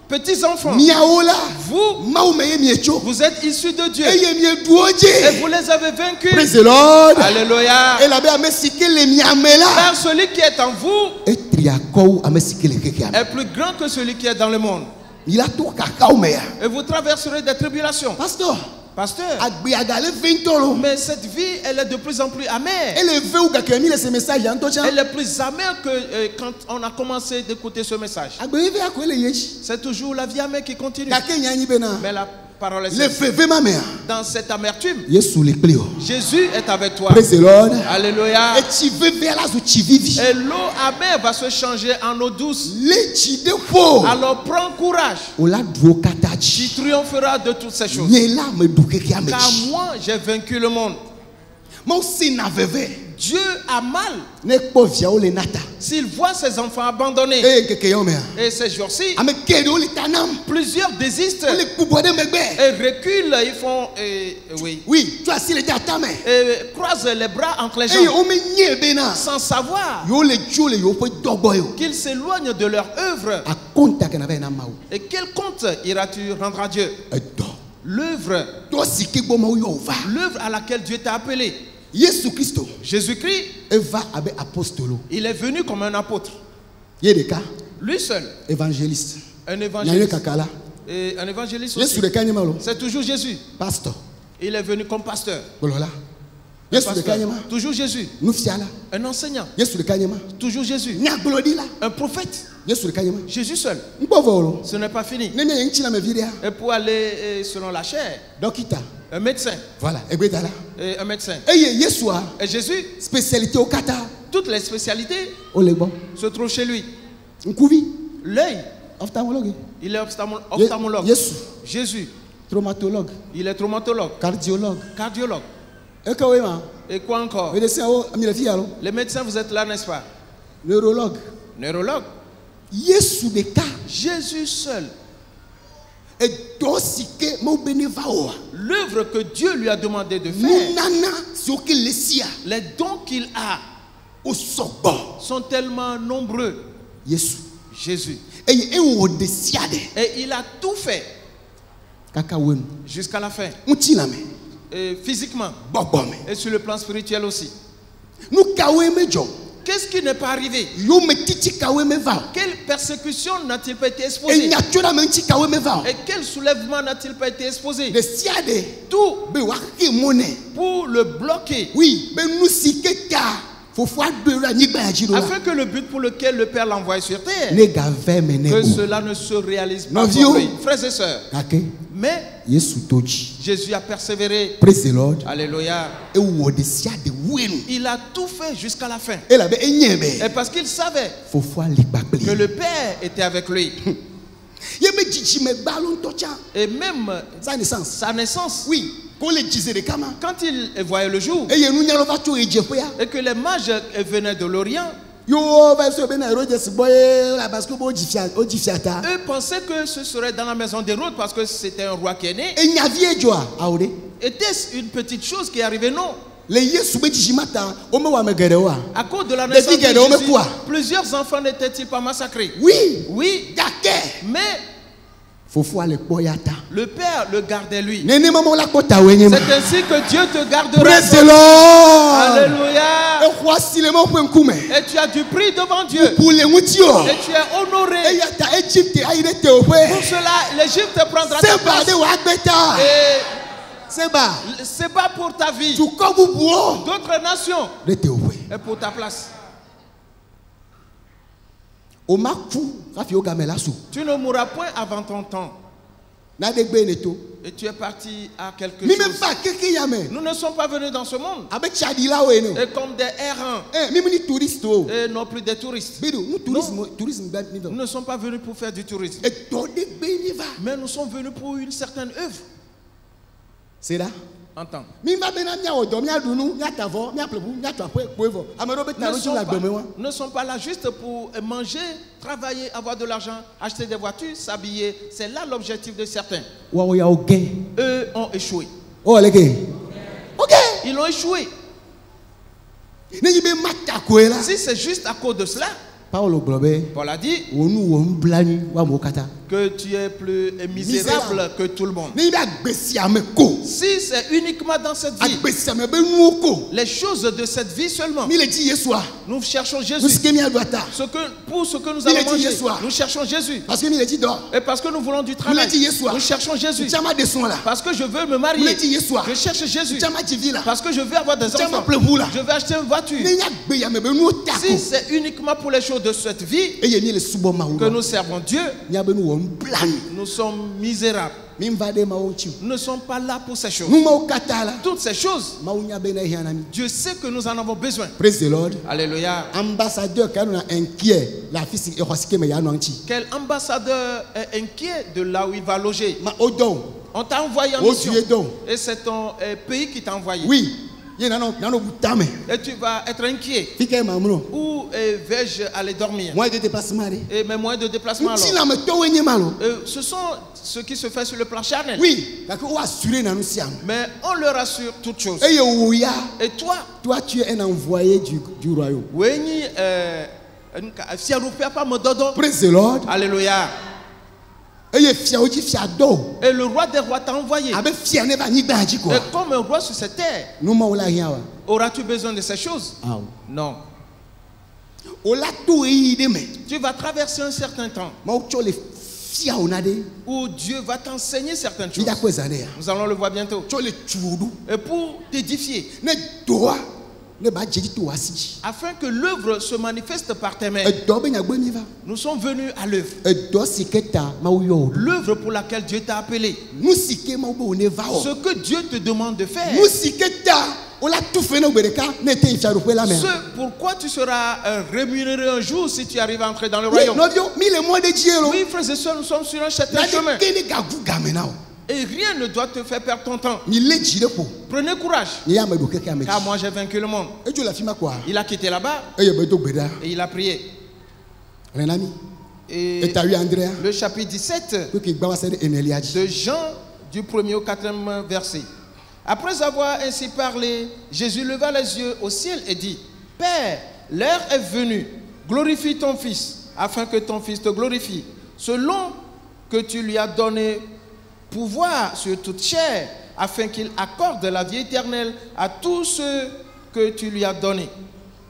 [SPEAKER 3] Petits enfants,
[SPEAKER 2] miawo la.
[SPEAKER 3] vous,
[SPEAKER 2] Mawu me ye mietso.
[SPEAKER 3] vous êtes issus de Dieu
[SPEAKER 2] Eye mieɖuwo
[SPEAKER 3] et
[SPEAKER 2] dzi.
[SPEAKER 3] vous les avez vaincus.
[SPEAKER 2] Praise the Lord.
[SPEAKER 3] Alléluia.
[SPEAKER 2] Elabe ame si ke le miame la.
[SPEAKER 3] Car celui qui est en vous
[SPEAKER 2] Etri akɔwu ame si ke le xexea me.
[SPEAKER 3] est plus grand que celui qui est dans le monde.
[SPEAKER 2] Mi la to kakawo me ya.
[SPEAKER 3] Et vous traverserez des tribulations.
[SPEAKER 2] Pasteur,
[SPEAKER 3] Pasteur,
[SPEAKER 2] agbe agale ventɔ lo.
[SPEAKER 3] mais cette vie, elle est de plus en plus amère.
[SPEAKER 2] Ele ve wu gake mi le ce message ya ŋutɔ tsa.
[SPEAKER 3] Elle est plus amère que quand on a commencé d'écouter ce message.
[SPEAKER 2] Agbe vive ako ele ye dzi.
[SPEAKER 3] C'est toujours la vie amère qui continue.
[SPEAKER 2] Gake nya nyi bena.
[SPEAKER 3] Mais la parole est
[SPEAKER 2] Le
[SPEAKER 3] celle-ci.
[SPEAKER 2] veve ma mea.
[SPEAKER 3] Dans cette amertume,
[SPEAKER 2] Yesu le kpli o.
[SPEAKER 3] Jésus est avec toi.
[SPEAKER 2] Praise the Lord.
[SPEAKER 3] Alléluia.
[SPEAKER 2] Etsi veve la zu tsi vivi.
[SPEAKER 3] Et l'eau amère va se changer en eau douce.
[SPEAKER 2] Le tsi de ƒo.
[SPEAKER 3] Alors prends courage.
[SPEAKER 2] O la duwo kata
[SPEAKER 3] Tu
[SPEAKER 2] dzi.
[SPEAKER 3] triompheras de toutes ces choses.
[SPEAKER 2] Nye la me ɖu xexea me
[SPEAKER 3] Car
[SPEAKER 2] dzi.
[SPEAKER 3] moi, j'ai vaincu le monde.
[SPEAKER 2] Mawu si na veve.
[SPEAKER 3] Dieu a mal
[SPEAKER 2] Ne kpɔ viawo le nata.
[SPEAKER 3] s'il voit ses enfants abandonnés.
[SPEAKER 2] Eye nkeke yawo mea.
[SPEAKER 3] Et ces jours-ci,
[SPEAKER 2] Ame geɖewo le ta nam.
[SPEAKER 3] plusieurs désistent
[SPEAKER 2] Wole kpubɔ ɖe megbe.
[SPEAKER 3] et reculent. Ils font, oui,
[SPEAKER 2] Oui, tu asi le de atame.
[SPEAKER 3] et croisent les bras entre les
[SPEAKER 2] Eye
[SPEAKER 3] jambes
[SPEAKER 2] wo me nye bena.
[SPEAKER 3] sans savoir
[SPEAKER 2] Yewo le dzo le yewo ƒe dɔgbɔ yo.
[SPEAKER 3] qu'ils s'éloignent de leur œuvre.
[SPEAKER 2] Akonta ke na va yi na Mawu.
[SPEAKER 3] Et quel compte iras-tu rendre à Dieu?
[SPEAKER 2] Edɔ.
[SPEAKER 3] L'œuvre,
[SPEAKER 2] Dɔ si ke gbɔ Mawu yɔ o va.
[SPEAKER 3] l'œuvre à laquelle Dieu t'a appelé.
[SPEAKER 2] Yesu Kristo
[SPEAKER 3] Jésus-Christ,
[SPEAKER 2] eva abe apostolo.
[SPEAKER 3] il est venu comme un apôtre.
[SPEAKER 2] Ye ɖeka
[SPEAKER 3] Lui seul,
[SPEAKER 2] évangéliste.
[SPEAKER 3] un
[SPEAKER 2] Nyanye
[SPEAKER 3] évangéliste.
[SPEAKER 2] kaka la.
[SPEAKER 3] Et un évangéliste
[SPEAKER 2] Yesu
[SPEAKER 3] aussi.
[SPEAKER 2] ɖeka nye ma lo.
[SPEAKER 3] C'est toujours Jésus.
[SPEAKER 2] Pastor.
[SPEAKER 3] Il est venu comme pasteur.
[SPEAKER 2] Gblɔ la. Yesu
[SPEAKER 3] Pasteur.
[SPEAKER 2] ɖeka nye ma.
[SPEAKER 3] Toujours Jésus.
[SPEAKER 2] Nufiala.
[SPEAKER 3] Un enseignant.
[SPEAKER 2] Yesu ɖeka nye ma.
[SPEAKER 3] Toujours Jésus.
[SPEAKER 2] Nyagblɔɖila.
[SPEAKER 3] Un prophète.
[SPEAKER 2] Yesu ɖeka nye ma.
[SPEAKER 3] Jésus seul.
[SPEAKER 2] Nkpɔ vɔ lo.
[SPEAKER 3] Ce n'est pas fini.
[SPEAKER 2] Ne nye ŋtsi la me vi ɖea.
[SPEAKER 3] Et pour aller selon la chair,
[SPEAKER 2] Dɔkita.
[SPEAKER 3] un médecin.
[SPEAKER 2] Voilà. Egbe ta la.
[SPEAKER 3] Et un médecin.
[SPEAKER 2] Eye Yesua
[SPEAKER 3] Et Jésus,
[SPEAKER 2] spécialité wo kata
[SPEAKER 3] toutes les spécialités
[SPEAKER 2] o le gbɔ.
[SPEAKER 3] se trouvent chez lui.
[SPEAKER 2] Nkuvi.
[SPEAKER 3] L'œil,
[SPEAKER 2] Ophtalmologue.
[SPEAKER 3] il est ophtalmologue.
[SPEAKER 2] Yesu.
[SPEAKER 3] Jésus,
[SPEAKER 2] Traumatologue.
[SPEAKER 3] il est traumatologue,
[SPEAKER 2] Cardiologue.
[SPEAKER 3] cardiologue.
[SPEAKER 2] Eke wo ye ma.
[SPEAKER 3] Et quoi encore?
[SPEAKER 2] Médecin wo ami le fi ya lo.
[SPEAKER 3] Les médecins, vous êtes là, n'est-ce pas?
[SPEAKER 2] Neurologue.
[SPEAKER 3] Neurologue.
[SPEAKER 2] Yesu ɖeka.
[SPEAKER 3] Jésus seul.
[SPEAKER 2] Edɔ si ke Mawu be ne va o.
[SPEAKER 3] L'œuvre que Dieu lui a demandé de faire,
[SPEAKER 2] Nunana siwo ke le sia
[SPEAKER 3] les dons qu'il a
[SPEAKER 2] o sɔgbɔ.
[SPEAKER 3] sont tellement nombreux.
[SPEAKER 2] Yesu.
[SPEAKER 3] Jésus.
[SPEAKER 2] Eye ewɔ ɖe sia ɖe.
[SPEAKER 3] Et il a tout fait
[SPEAKER 2] Kaka wo nu.
[SPEAKER 3] jusqu'à la fin.
[SPEAKER 2] Ŋuti la me.
[SPEAKER 3] Et physiquement
[SPEAKER 2] Gbɔgbɔ me.
[SPEAKER 3] et sur le plan spirituel aussi.
[SPEAKER 2] Nu kawoe me dzɔ.
[SPEAKER 3] Qu'est-ce qui n'est pas arrivé?
[SPEAKER 2] Yo me titi kawoe me va o.
[SPEAKER 3] Quelle persécution n'a-t-il pas été exposé?
[SPEAKER 2] Enya tso na me ŋuti kawoe me va o.
[SPEAKER 3] Et quel soulèvement n'a-t-il pas été exposé?
[SPEAKER 2] Ɖe sia ɖe
[SPEAKER 3] Tout
[SPEAKER 2] be woaxe mo nɛ.
[SPEAKER 3] pour le bloquer.
[SPEAKER 2] Oui, be nu si ke ta
[SPEAKER 3] afin que le but pour lequel le Père l'envoie sur terre, que cela ne se réalise pas pour lui. Frères et sœurs, mais Jésus a persévéré.
[SPEAKER 2] Praise the Lord.
[SPEAKER 3] Alléluia. Il a tout fait jusqu'à la fin. Et parce qu'il savait que le Père était avec lui. Et même sa naissance.
[SPEAKER 2] Oui.
[SPEAKER 3] Quand il voyait le jour et que les mages venaient de l'Orient, eux pensaient que ce serait dans la maison d'Hérode parce que c'était un roi qui est né. Était-ce une petite chose qui est arrivée? Non. À cause de la naissance de Jésus, plusieurs enfants n'étaient-ils pas massacrés?
[SPEAKER 2] Oui.
[SPEAKER 3] Oui. Mais le Père le gardait lui. C'est ainsi que Dieu te gardera.
[SPEAKER 2] Praise the Lord.
[SPEAKER 3] Alléluia. Et tu as du prix devant Dieu. Et tu es honoré. Pour cela, l'Égypte prendra ta place. C'est pas pour ta vie. D'autres nations. Et pour ta place. Tu ne mourras point avant ton temps. Et tu es parti à quelque chose. Nous ne sommes pas venus dans ce monde et comme des errants et non plus des touristes. Nous ne sommes pas venus pour faire du tourisme, mais nous sommes venus pour une certaine œuvre.
[SPEAKER 2] C'est là.
[SPEAKER 3] Entends. Ne sont pas là juste pour manger, travailler, avoir de l'argent, acheter des voitures, s'habiller. C'est là l'objectif de certains. Eux ont échoué. Ils ont échoué. Si c'est juste à cause de cela, Paul a dit que tu es plus misérable que tout le monde. Si c'est uniquement dans cette vie, les choses de cette vie seulement, nous cherchons Jésus. Pour ce que nous allons manger, nous cherchons Jésus. Et parce que nous voulons du travail, nous cherchons Jésus. Parce que je veux me marier, je cherche Jésus. Parce que je veux avoir des enfants, je veux acheter une voiture. Si c'est uniquement pour les choses de cette vie que nous servons Dieu, nous sommes misérables. Nous ne sommes pas là pour ces choses. Toutes ces choses, Dieu sait que nous en avons besoin.
[SPEAKER 2] Praise the Lord.
[SPEAKER 3] Alléluia. Quel ambassadeur est inquiet de là où il va loger? On t'a envoyé en mission. Et c'est ton pays qui t'a envoyé.
[SPEAKER 2] Oui.
[SPEAKER 3] Et tu vas être inquiet. Où vais-je aller dormir? Et mes moyens de déplacement alors. Ce sont ce qui se fait sur le plan charnel.
[SPEAKER 2] Oui.
[SPEAKER 3] Mais on leur assure toutes choses. Et toi,
[SPEAKER 2] tu es un envoyé du royaume. Praise the Lord.
[SPEAKER 3] Alléluia. Et le roi des rois t'a envoyé. Et comme un roi sur cette terre, auras-tu besoin de ces choses? Non. Tu vas traverser un certain temps où Dieu va t'enseigner certaines choses. Nous allons le voir bientôt. Et pour t'édifier, afin que l'œuvre se manifeste par tes mains. Nous sommes venus à l'œuvre. L'œuvre pour laquelle Dieu t'a appelé. Ce que Dieu te demande de faire. Ce pourquoi tu seras rémunéré un jour si tu arrives à entrer dans le royaume. Oui, frères et sœurs, nous sommes sur un certain chemin. Et rien ne doit te faire perdre ton temps. Prenez courage. Car moi j'ai vaincu le monde. Il a quitté là-bas. Et il a prié. Et le chapitre 17 de Jean, du 1er au 4e verset. Après avoir ainsi parlé, Jésus leva les yeux au ciel et dit: Père, l'heure est venue. Glorifie ton Fils, afin que ton Fils te glorifie, selon que tu lui as donné pouvoir sur toute chair, afin qu'il accorde la vie éternelle à tous ceux que tu lui as donnés.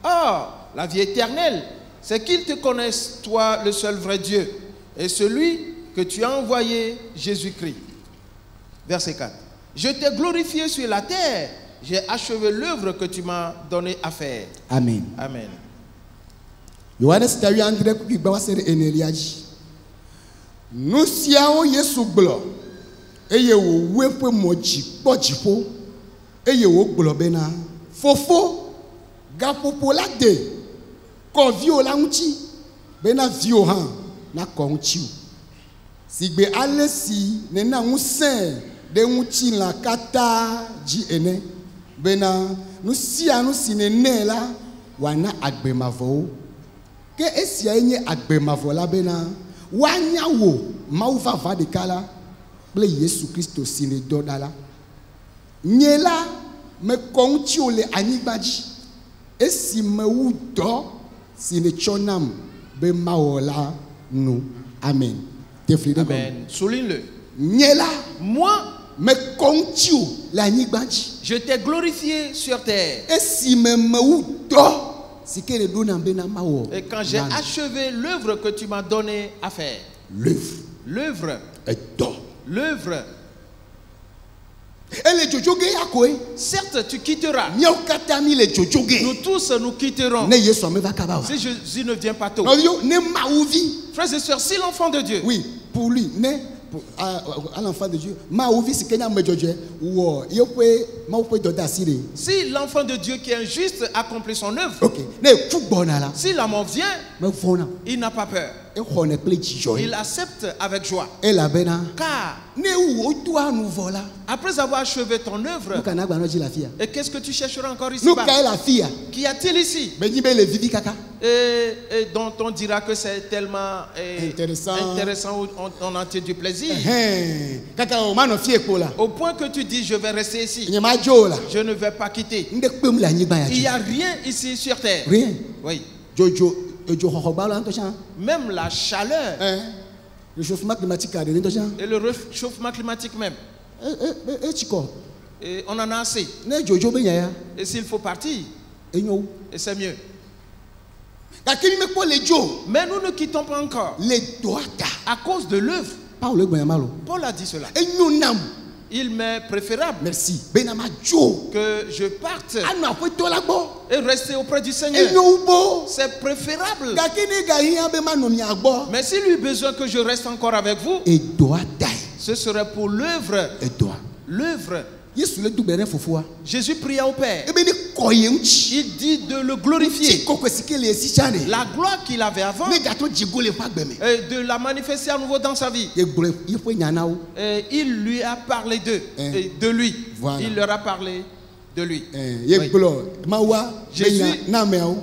[SPEAKER 3] Or, la vie éternelle, c'est qu'ils te connaissent, toi, le seul vrai Dieu, et celui que tu as envoyé, Jésus-Christ. Verset 4. Je t'ai glorifié sur la terre J'ai achevé l'œuvre que tu m'as donné à faire.
[SPEAKER 2] Amen.
[SPEAKER 3] Amen.
[SPEAKER 2] Yohanes tawi andre ku gba wasere eneliaji. Nu siawo Yesu gblɔ eye wo weƒe moji kpɔ dziƒo eye wo gblɔ bena fofo gaƒoƒo la de kɔ viwo la ŋuti bena viwo hã nakɔ ŋuti o. Sigbe ale si nena ŋusẽ ɖe ŋuti la katã dzi ene bena nu sia nu si nene la wana agbe mavɔwo. Ke esia nye agbe mavɔ la bena wanya wo Mawu vava ɖeka la kple Yesu Kristo si ne dɔ ɖa la. Nye la mekɔ ŋuti le anyigba dzi esi mewu dɔ si ne tsɔ nam be mawɔ la nu. Amen.
[SPEAKER 3] Amen. Souligne-le.
[SPEAKER 2] Nye la
[SPEAKER 3] moi
[SPEAKER 2] mekɔ ŋuti le anyigba dzi.
[SPEAKER 3] Je t'ai glorifié sur terre.
[SPEAKER 2] Esi mewu dɔ.
[SPEAKER 3] Et quand j'ai achevé l'œuvre que tu m'as donné à faire. L'œuvre. L'œuvre. Certes, tu quitteras. Nous tous nous quitterons. Si Jésus ne vient pas tôt. Frères et sœurs, si l'enfant de Dieu.
[SPEAKER 2] Oui, pour lui. À l'enfant de Dieu,
[SPEAKER 3] si l'enfant de Dieu qui est injuste accomplit son œuvre, si la mort vient, il n'a pas peur. Il accepte avec joie. Car après avoir achevé ton œuvre, et qu'est-ce que tu chercheras encore ici-bas? Qu'y a-t-il ici? Et dont on dira que c'est tellement intéressant, on en tire du plaisir. Au point que tu dis, je vais rester ici. Je ne vais pas quitter. Il n'y a rien ici sur terre.
[SPEAKER 2] Rien.
[SPEAKER 3] Oui. Même la chaleur.
[SPEAKER 2] Le réchauffement climatique.
[SPEAKER 3] Et le réchauffement climatique même. Et on en a assez. Et s'il faut partir, et c'est mieux. Mais nous ne quittons pas encore. À cause de l'œuvre. Paul a dit cela. Il m'est préférable.
[SPEAKER 2] Merci.
[SPEAKER 3] Que je parte et rester auprès du Seigneur. C'est préférable. Mais s'il eut besoin que je reste encore avec vous, ce serait pour l'œuvre. L'œuvre. Jésus pria au Père. Il dit de le glorifier. La gloire qu'il avait avant, et de la manifester à nouveau dans sa vie. Et il lui a parlé de lui. Voilà. Il leur a parlé de lui. Jésus,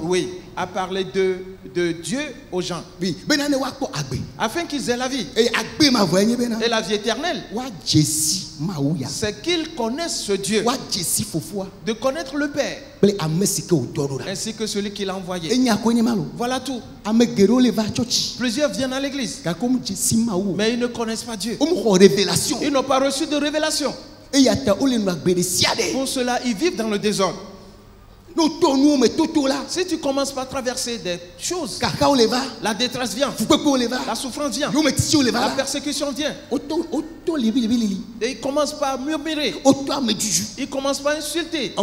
[SPEAKER 3] oui, a parlé de Dieu aux gens. Afin qu'ils aient la vie. Et la vie éternelle. C'est qu'ils connaissent ce Dieu. De connaître le Père. Ainsi que celui qui l'a envoyé. Voilà tout. Plusieurs viennent à l'église. Mais ils ne connaissent pas Dieu. Ils n'ont pas reçu de révélation. Pour cela, ils vivent dans le désordre. Si tu commences par traverser des choses, la détresse vient, la souffrance vient, la persécution vient. Et ils commencent par murmurer. Ils commencent par insulter.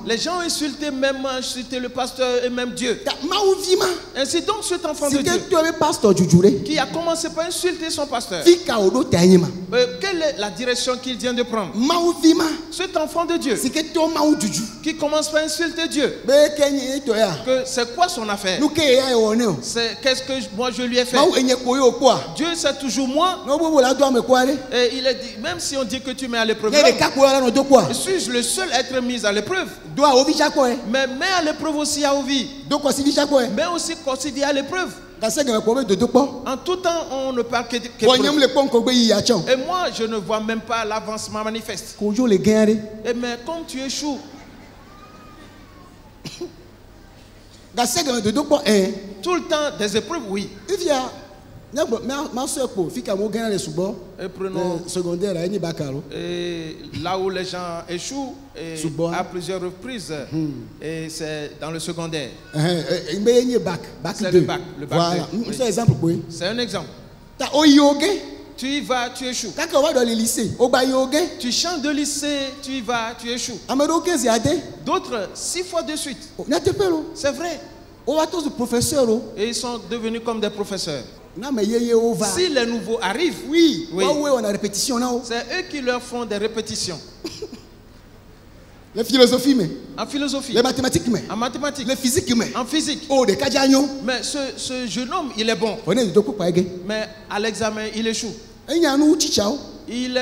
[SPEAKER 3] Les gens ont insulté, même insulté le pasteur et même Dieu. Ainsi donc cet enfant de Dieu qui a commencé par insulter son pasteur, quelle est la direction qu'il vient de prendre? Cet enfant de Dieu qui commence par insulter Dieu, que c'est quoi son affaire? C'est qu'est-ce que moi je lui ai fait? Dieu c'est toujours moi. Et il est dit, même si on dit que tu mets à l'épreuve, suis-je le seul à être mis à l'épreuve? Mais mets à l'épreuve aussi à Ovi. Mais aussi considère à l'épreuve. En tout temps, on ne parle que et moi, je ne vois même pas l'avancement manifeste. Et mais comme tu échoues, tout le temps des épreuves, oui. Et prenons et là où les gens échouent à plusieurs reprises, et c'est dans le secondaire. C'est le bac.
[SPEAKER 2] Voilà.
[SPEAKER 3] Oui. C'est un exemple. tu y vas, tu échoues.
[SPEAKER 2] Quand on va dans le lycée, au Bayogue,
[SPEAKER 3] Tu changes de lycée, tu y vas, tu échoues.
[SPEAKER 2] Amadoke Ziade,
[SPEAKER 3] D'autres, 6 fois de suite.
[SPEAKER 2] Natepelo,
[SPEAKER 3] C'est vrai.
[SPEAKER 2] au Atos de professeur,
[SPEAKER 3] Et ils sont devenus comme des professeurs.
[SPEAKER 2] Ova.
[SPEAKER 3] Si les nouveaux arrivent,
[SPEAKER 2] Oui,
[SPEAKER 3] Oui.
[SPEAKER 2] on a répétition là.
[SPEAKER 3] c'est eux qui leur font des répétitions.
[SPEAKER 2] Les philosophies, mais.
[SPEAKER 3] En philosophie,
[SPEAKER 2] Les mathématiques, mais.
[SPEAKER 3] en mathématiques,
[SPEAKER 2] Les physiques, mais.
[SPEAKER 3] en physique.
[SPEAKER 2] Oh, des Kadjagno.
[SPEAKER 3] Mais ce jeune homme, il est bon.
[SPEAKER 2] On est de quoi pas
[SPEAKER 3] Mais à l'examen, il échoue.
[SPEAKER 2] Il y a un outil, ciao.
[SPEAKER 3] Il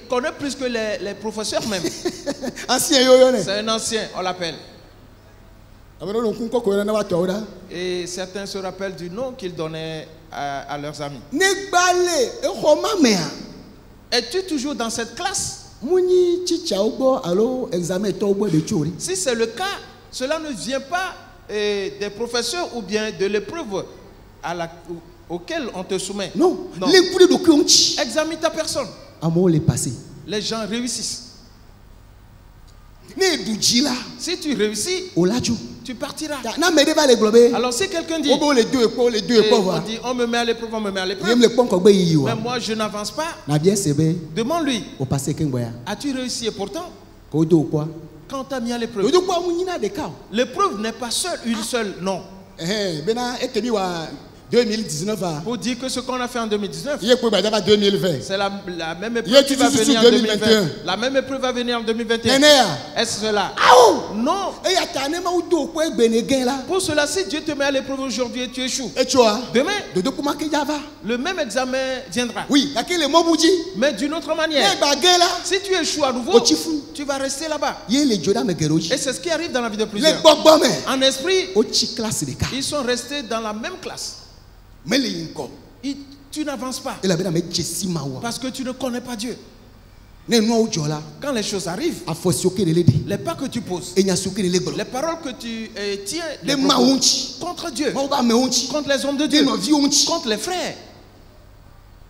[SPEAKER 3] connaît plus que les professeurs même.
[SPEAKER 2] Ancien yo,
[SPEAKER 3] C'est un ancien, on l'appelle. Et certains se rappellent du nom qu'ils donnaient à leurs amis. Es-tu toujours dans cette classe? Si c'est le cas, cela ne vient pas des professeurs ou bien de l'épreuve auquel on te soumet.
[SPEAKER 2] Non.
[SPEAKER 3] Examine ta personne. Les gens réussissent. Si tu réussis, tu partiras. Alors si quelqu'un dit, on me met à l'épreuve, mais moi je n'avance pas, demande-lui, as-tu réussi? Et pourtant, quand tu as mis à l'épreuve, l'épreuve n'est pas une seule, non.
[SPEAKER 2] 2019
[SPEAKER 3] pour dire que ce qu'on a fait en 2019,
[SPEAKER 2] 2020.
[SPEAKER 3] c'est la même épreuve qui va venir en 2021. La même épreuve va venir en 2021. Est-ce cela? Non. Pour cela, si Dieu te met à l'épreuve aujourd'hui et tu échoues, demain, le même examen viendra.
[SPEAKER 2] Oui.
[SPEAKER 3] Mais d'une autre manière. Si tu échoues à nouveau, tu vas rester là-bas. Et c'est ce qui arrive dans la vie de plusieurs. En esprit, ils sont restés dans la même classe. Tu n'avances pas parce que tu ne connais pas Dieu. Quand les choses arrivent, les pas que tu poses, les paroles que tu tiens, les contre Dieu, contre les hommes de Dieu, contre les frères,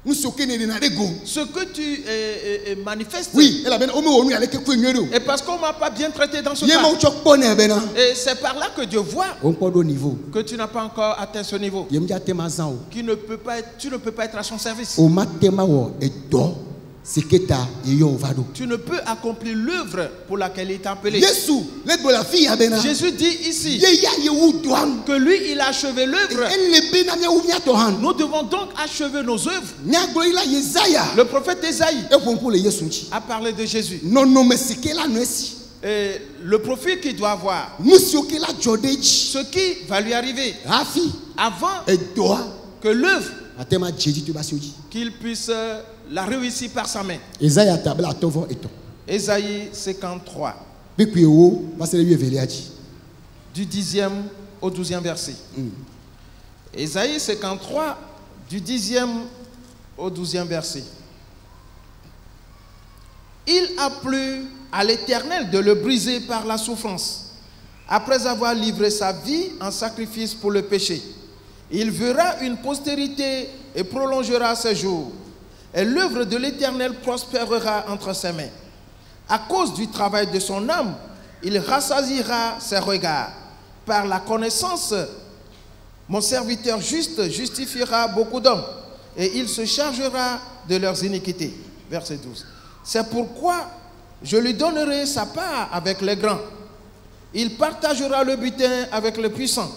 [SPEAKER 3] ce que tu manifestes, et parce qu'on ne m'a pas bien traité dans ce cas, et c'est par là que Dieu voit que tu n'as pas encore atteint ce niveau, tu ne peux pas être à son service. Tu ne peux accomplir l'œuvre pour laquelle il t'a appelé. Jésus dit ici que lui, il a achevé l'œuvre. Nous devons donc achever nos œuvres. Le prophète Ésaïe a parlé de Jésus. Et le profil qu'il doit avoir, ce qui va lui arriver avant que l'œuvre, qu'il puisse la réussir par sa main. Ésaïe 53. Du 10e au 12e verset. Ésaïe 53, du 10e au 12e verset. Il a plu à l'Éternel de le briser par la souffrance, après avoir livré sa vie en sacrifice pour le péché. Il verra une postérité et prolongera ses jours. Et l'œuvre de l'Éternel prospérera entre ses mains. À cause du travail de son âme, il rassasiera ses regards. Par la connaissance, mon serviteur juste justifiera beaucoup d'hommes, et il se chargera de leurs iniquités. Verset 12. C'est pourquoi je lui donnerai sa part avec les grands. Il partagera le butin avec les puissants,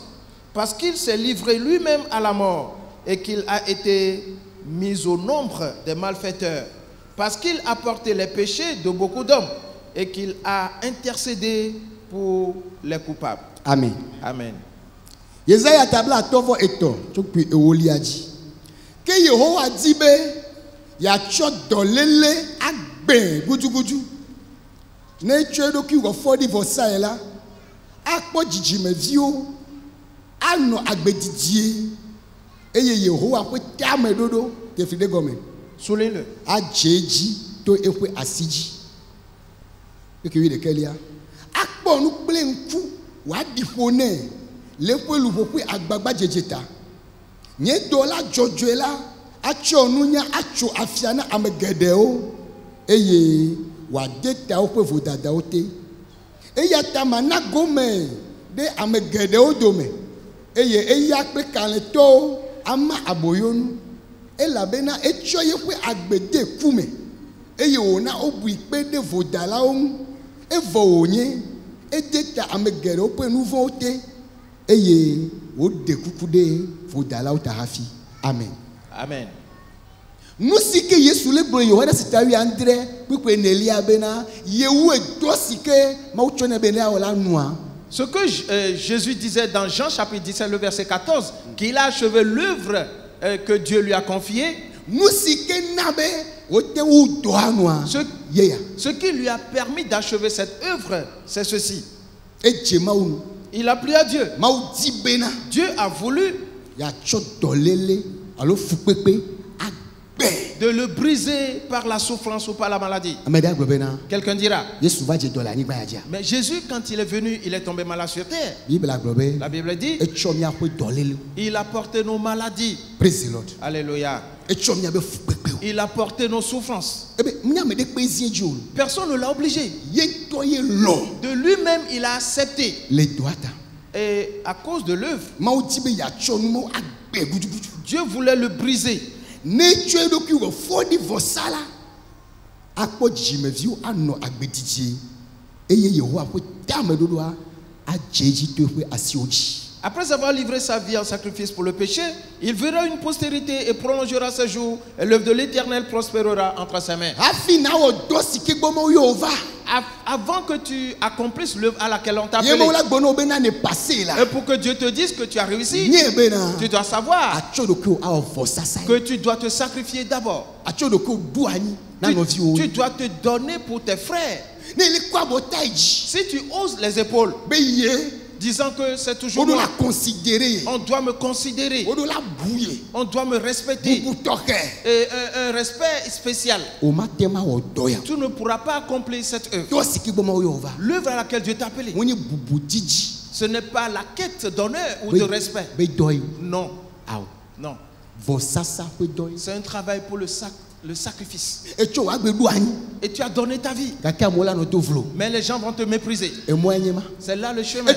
[SPEAKER 3] parce qu'il s'est livré lui-même à la mort, et qu'il a été mis au nombre des malfaiteurs, parce qu'il a porté les péchés de beaucoup d'hommes et qu'il a intercédé pour les coupables.
[SPEAKER 2] Amen.
[SPEAKER 3] Amen.
[SPEAKER 2] Yesaya tabla tovo eto tukpi ewoliaji. Ke Yehowa dibe ya cho dolele agbe gudugudu. Ne chedo ki wo fodi vosaela akpo jijimevio ano agbedidie. Eye Yehowa pe tame dodo te fide gomen.
[SPEAKER 3] Souligne-le.
[SPEAKER 2] Ajeji to ekwe asiji. Eke wi de kelia. Akpo nu ple nku wa difone le pe lu popu agbagba jejeta. Nye dola jojoela acho nunya acho afiana amegedeo. Eye wa deta o pe vodada ote. Eye tamana gome de amegedeo dome. Eye eya pe kaleto ama aboyonu elabena etsɔ yeƒe agbede kume eye wòna wobu ikpe ɖe vodalawo ŋu evɔ wònye ede ta ame geɖewo ƒe nu vɔ̃wo te eye wòɖe kuku ɖe vodalawo ta hafi. Amen.
[SPEAKER 3] Amen.
[SPEAKER 2] Nu si ke Yesu le gblɔ Yohane sitawi andre kpekpe nelia bena yewu edɔ si ke Mawu tsɔ ne bena wòla nua.
[SPEAKER 3] Ce que Jésus disait dans Jean chapitre 17, le verset 14, qu'il a achevé l'œuvre que Dieu lui a confiée. Ce qui lui a permis d'achever cette œuvre, c'est ceci. Il a plu à Dieu. Dieu a voulu de le briser par la souffrance ou par la maladie. Quelqu'un dira, mais Jésus, quand il est venu, il est tombé malade sur terre. La Bible dit, il a porté nos maladies. Alléluia. Il a porté nos souffrances. Personne ne l'a obligé. De lui-même, il a accepté. Et à cause de l'œuvre, Dieu voulait le briser. Après avoir livré sa vie en sacrifice pour le péché, il verra une postérité et prolongera ses jours, et l'œuvre de l'Éternel prospérera entre ses mains. Avant que tu accomplisses l'œuvre à laquelle on t'a appelé, et pour que Dieu te dise que tu as réussi, tu dois savoir que tu dois te sacrifier d'abord. Tu dois te donner pour tes frères. Si tu oses les épaules, disant que c'est toujours moi, on doit me considérer, on doit me respecter, et un respect spécial. Tu ne pourras pas accomplir cette œuvre. L'œuvre à laquelle Dieu t'a appelé, ce n'est pas la quête d'honneur ou de respect. Non. Non. C'est un travail pour le sacrifice. Et tu as donné ta vie. Mais les gens vont te mépriser. C'est là le chemin.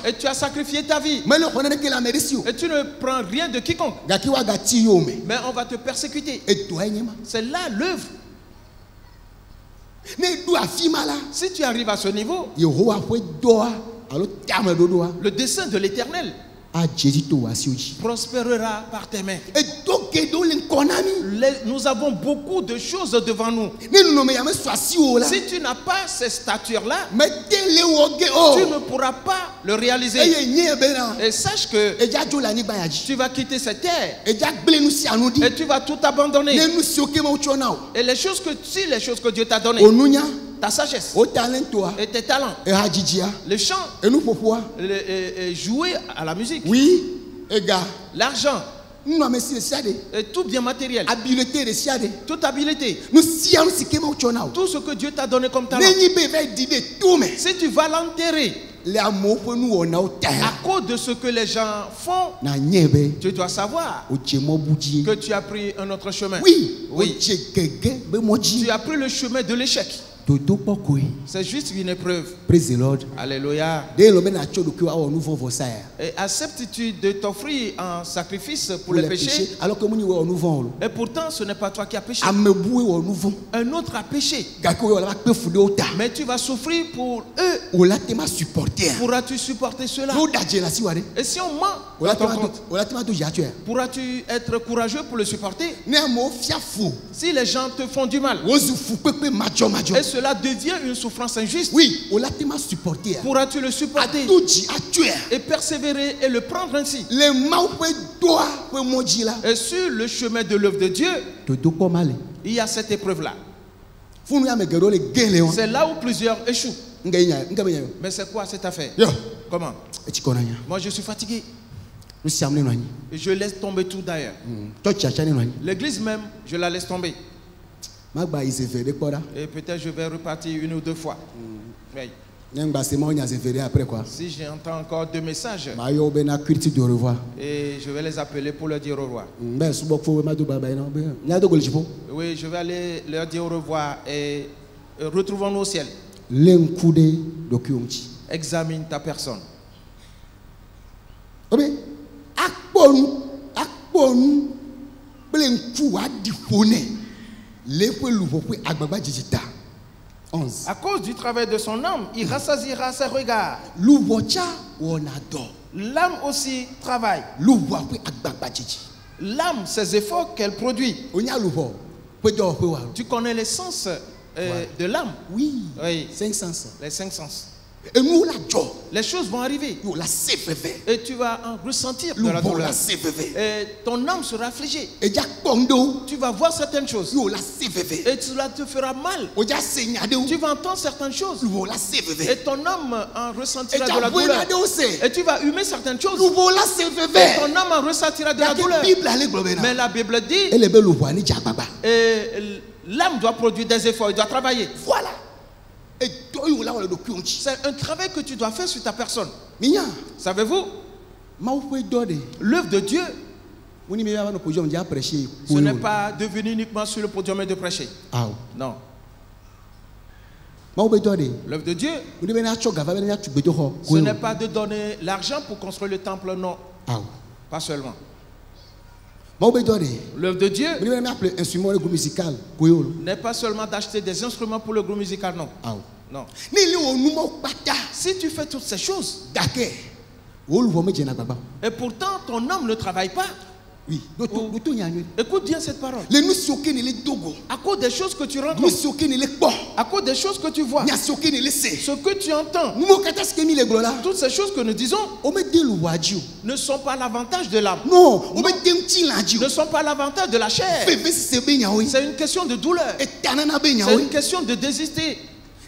[SPEAKER 3] Et tu as sacrifié ta vie. Et tu ne prends rien de quiconque. Mais on va te persécuter. C'est là l'œuvre. Si tu arrives à ce niveau, le dessein de l'Éternel prospérera par tes mains. Nous avons beaucoup de choses devant nous. Si tu n'as pas ces statures-là, tu ne pourras pas le réaliser. Et sache que tu vas quitter cette terre et tu vas tout abandonner. Et les choses que Dieu t'a données, ta sagesse et tes talents, le chant, jouer à la musique, l'argent, et tout bien matériel, toute habileté, tout ce que Dieu t'a donné comme talent, si tu vas l'enterrer à cause de ce que les gens font, tu dois savoir que tu as pris un autre chemin. Oui. Tu as pris le chemin de l'échec. C'est juste une épreuve.
[SPEAKER 2] Praise the Lord.
[SPEAKER 3] Alléluia. Et acceptes-tu de t'offrir un sacrifice pour les péchés? Et pourtant, ce n'est pas toi qui as péché. Un autre a péché. Mais tu vas souffrir pour eux. Pourras-tu supporter cela? Et si on ment, pourras-tu être courageux pour le supporter? Si les gens te font du mal, et cela devient une souffrance injuste, pourras-tu le supporter et persévérer et le prendre ainsi? Et sur le chemin de l'œuvre de Dieu, il y a cette épreuve-là. C'est là où plusieurs échouent. Mais c'est quoi cette affaire? Comment? Moi je suis fatigué. Et je laisse tomber tout d'ailleurs. L'église même, je la laisse tomber. Et peut-être je vais repartir une ou deux fois. Oui. Si j'entends encore deux messages, et je vais les appeler pour leur dire au revoir. Oui, je vais aller leur dire au revoir et retrouvons-nous au ciel. Examine ta personne. À cause du travail de son âme, il rassasiera ses regards. L'âme aussi travaille. L'âme, ses efforts qu'elle produit. Tu connais les sens de l'âme?
[SPEAKER 2] Oui.
[SPEAKER 3] Oui.
[SPEAKER 2] 5 sens.
[SPEAKER 3] Les 5 sens.
[SPEAKER 2] Et nous la
[SPEAKER 3] Les choses vont arriver. Et tu vas en ressentir de la douleur. Et ton âme sera affligée. Tu vas voir certaines choses. Et cela te fera mal. Tu vas entendre certaines choses. Et ton âme en ressentira de la douleur. Et tu vas humer certaines choses. Et ton âme en ressentira de la douleur. Mais la Bible dit, l'âme doit produire des efforts, il doit travailler.
[SPEAKER 2] Voilà.
[SPEAKER 3] C'est un travail que tu dois faire sur ta personne. Savez-vous, l'œuvre de Dieu, ce n'est pas de venir uniquement sur le podium et de prêcher. Non. L'œuvre de Dieu, ce n'est pas de donner l'argent pour construire le temple, non. Pas seulement. L'œuvre de Dieu n'est pas seulement d'acheter des instruments pour le groupe musical, non. Non. Si tu fais toutes ces choses, et pourtant ton âme ne travaille pas.
[SPEAKER 2] Oui.
[SPEAKER 3] Écoute bien cette parole. À cause des choses que tu rencontres, à cause des choses que tu vois, ce que tu entends, toutes ces choses que nous disons ne sont pas l'avantage de l'âme.
[SPEAKER 2] Non.
[SPEAKER 3] Ne sont pas l'avantage de la chair. C'est une question de douleur. C'est une question de désister.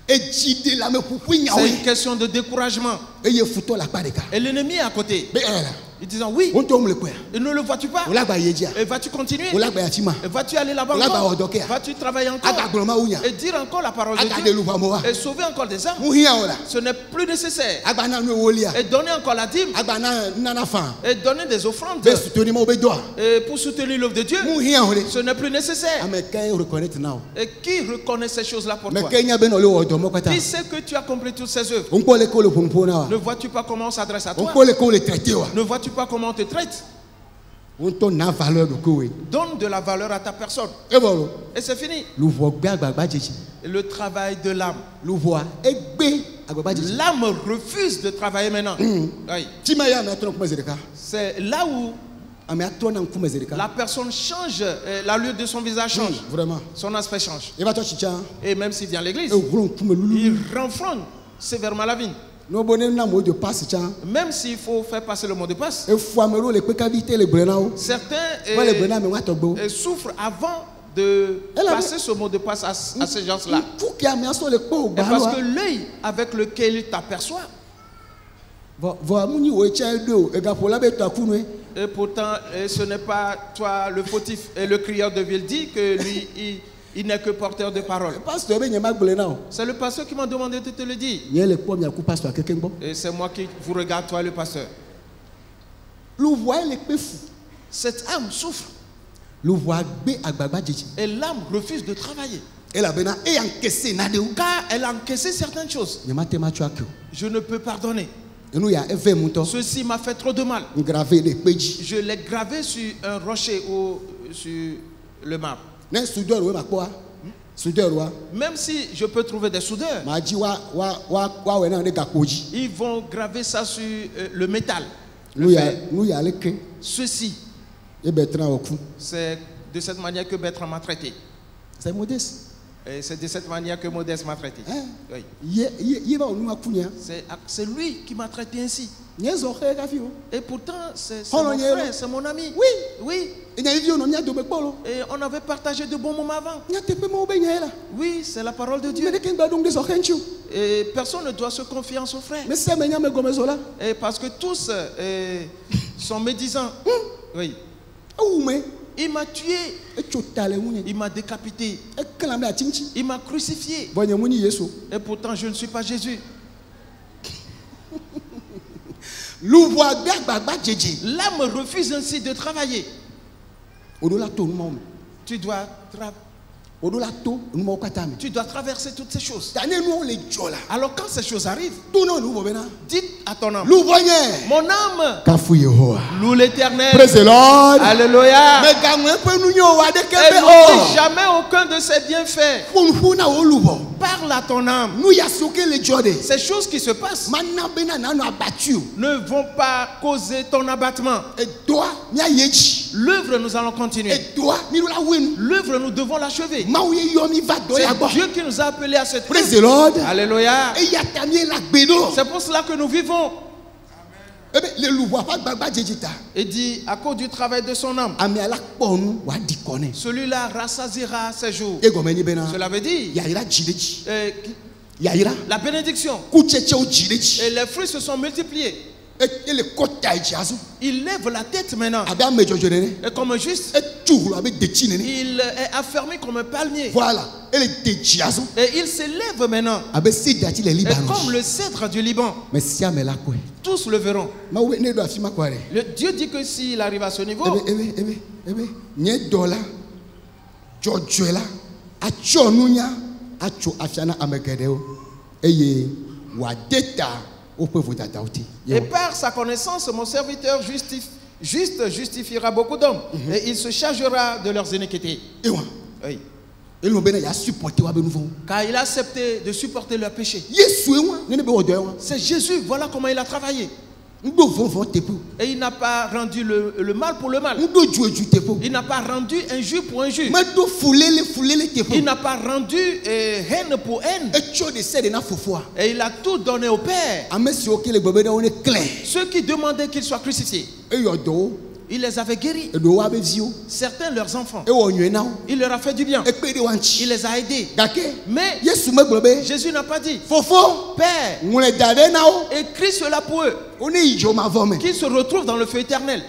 [SPEAKER 3] C'est une question de découragement. Et l'ennemi est à côté. Il disant oui. Et ne le vois-tu pas? Et vas-tu continuer? Et vas-tu aller là-bas encore? Vas-tu travailler encore? Et dire encore la parole de Dieu? Et sauver encore des âmes? Ce n'est plus nécessaire. Et donner encore la dîme? Et donner des offrandes? Et pour soutenir l'œuvre de Dieu? Ce n'est plus nécessaire. Et qui reconnaît ces choses-là pour toi? Qui sait que tu as accompli toutes ces œuvres? Ne vois-tu pas comment on s'adresse à toi? Ne vois-tu pas comment on te traite? Donne de la valeur à ta personne. Et c'est fini. Le travail de l'âme. L'âme refuse de travailler maintenant. Oui. C'est là où la personne change, l'allure de son visage change. Son aspect change. Et même s'il vient à l'église, il renfronte sévèrement la vie. Même s'il faut faire passer le mot de passe, certains souffrent avant de passer ce mot de passe à ces gens-là. Parce que l'œil avec lequel il t'aperçoit, et pourtant ce n'est pas toi le fautif. Et le crieur de ville dit que lui, il n'est que porteur de parole. C'est le pasteur qui m'a demandé de te le dire. Et c'est moi qui vous regarde, toi le pasteur. Cette âme souffre. Et l'âme refuse de travailler. Car elle a encaissé certaines choses. Je ne peux pardonner. Ceci m'a fait trop de mal. Je l'ai gravé sur un rocher ou sur le marbre. Même si je peux trouver des soudeurs, ils vont graver ça sur le métal. Ceci, c'est de cette manière que Bertrand m'a traité.
[SPEAKER 2] C'est modeste.
[SPEAKER 3] Et c'est de cette manière que Modeste m'a traité. Oui. C'est lui qui m'a traité ainsi. Et pourtant, c'est mon frère, c'est mon ami.
[SPEAKER 2] Oui.
[SPEAKER 3] Oui. Et on avait partagé de bons moments avant. Oui, c'est la parole de Dieu. Et personne ne doit se confier en son frère. Et parce que tous sont médisants. Oui. Il m'a tué. Il m'a décapité. Il m'a crucifié. Et pourtant, je ne suis pas Jésus. L'âme refuse ainsi de travailler. Tu dois Tu dois traverser toutes ces choses. Alors quand ces choses arrivent, dites à ton âme, mon âme, loue l'Éternel.
[SPEAKER 2] Praise the Lord.
[SPEAKER 3] Alléluia. Et n'oublie jamais aucun de ses bienfaits. Parle à ton âme. Ces choses qui se passent ne vont pas causer ton abattement. L'œuvre, nous allons continuer. L'œuvre, nous devons l'achever. C'est Dieu qui nous a appelés à cette
[SPEAKER 2] Praise the Lord.
[SPEAKER 3] Alléluia. C'est pour cela que nous vivons. Et dit, à cause du travail de son âme, celui-là rassasiera ses jours. Cela veut dire la bénédiction. Et les fruits se sont multipliés. Il lève la tête maintenant. Et comme un juste, il est affermi comme un palmier.
[SPEAKER 2] Voilà.
[SPEAKER 3] Et il s'élève maintenant. Et comme le cèdre du Liban. Tous le verront. Le Dieu dit que s'il arrive à ce niveau, et par sa connaissance, mon serviteur juste justifiera beaucoup d'hommes. Et il se chargera de leurs iniquités. Oui. Car il a accepté de supporter leurs péchés. C'est Jésus, voilà comment il a travaillé. Et il n'a pas rendu le mal pour le mal. Il n'a pas rendu injure pour injure. Il n'a pas rendu haine pour haine. Et il a tout donné au Père. Ceux qui demandaient qu'il soit crucifié, il les avait guéris. Certains, leurs enfants, il leur a fait du bien. Il les a aidés. Mais Jésus n'a pas dit, Père, écris cela pour eux, qu'ils se retrouvent dans le feu éternel.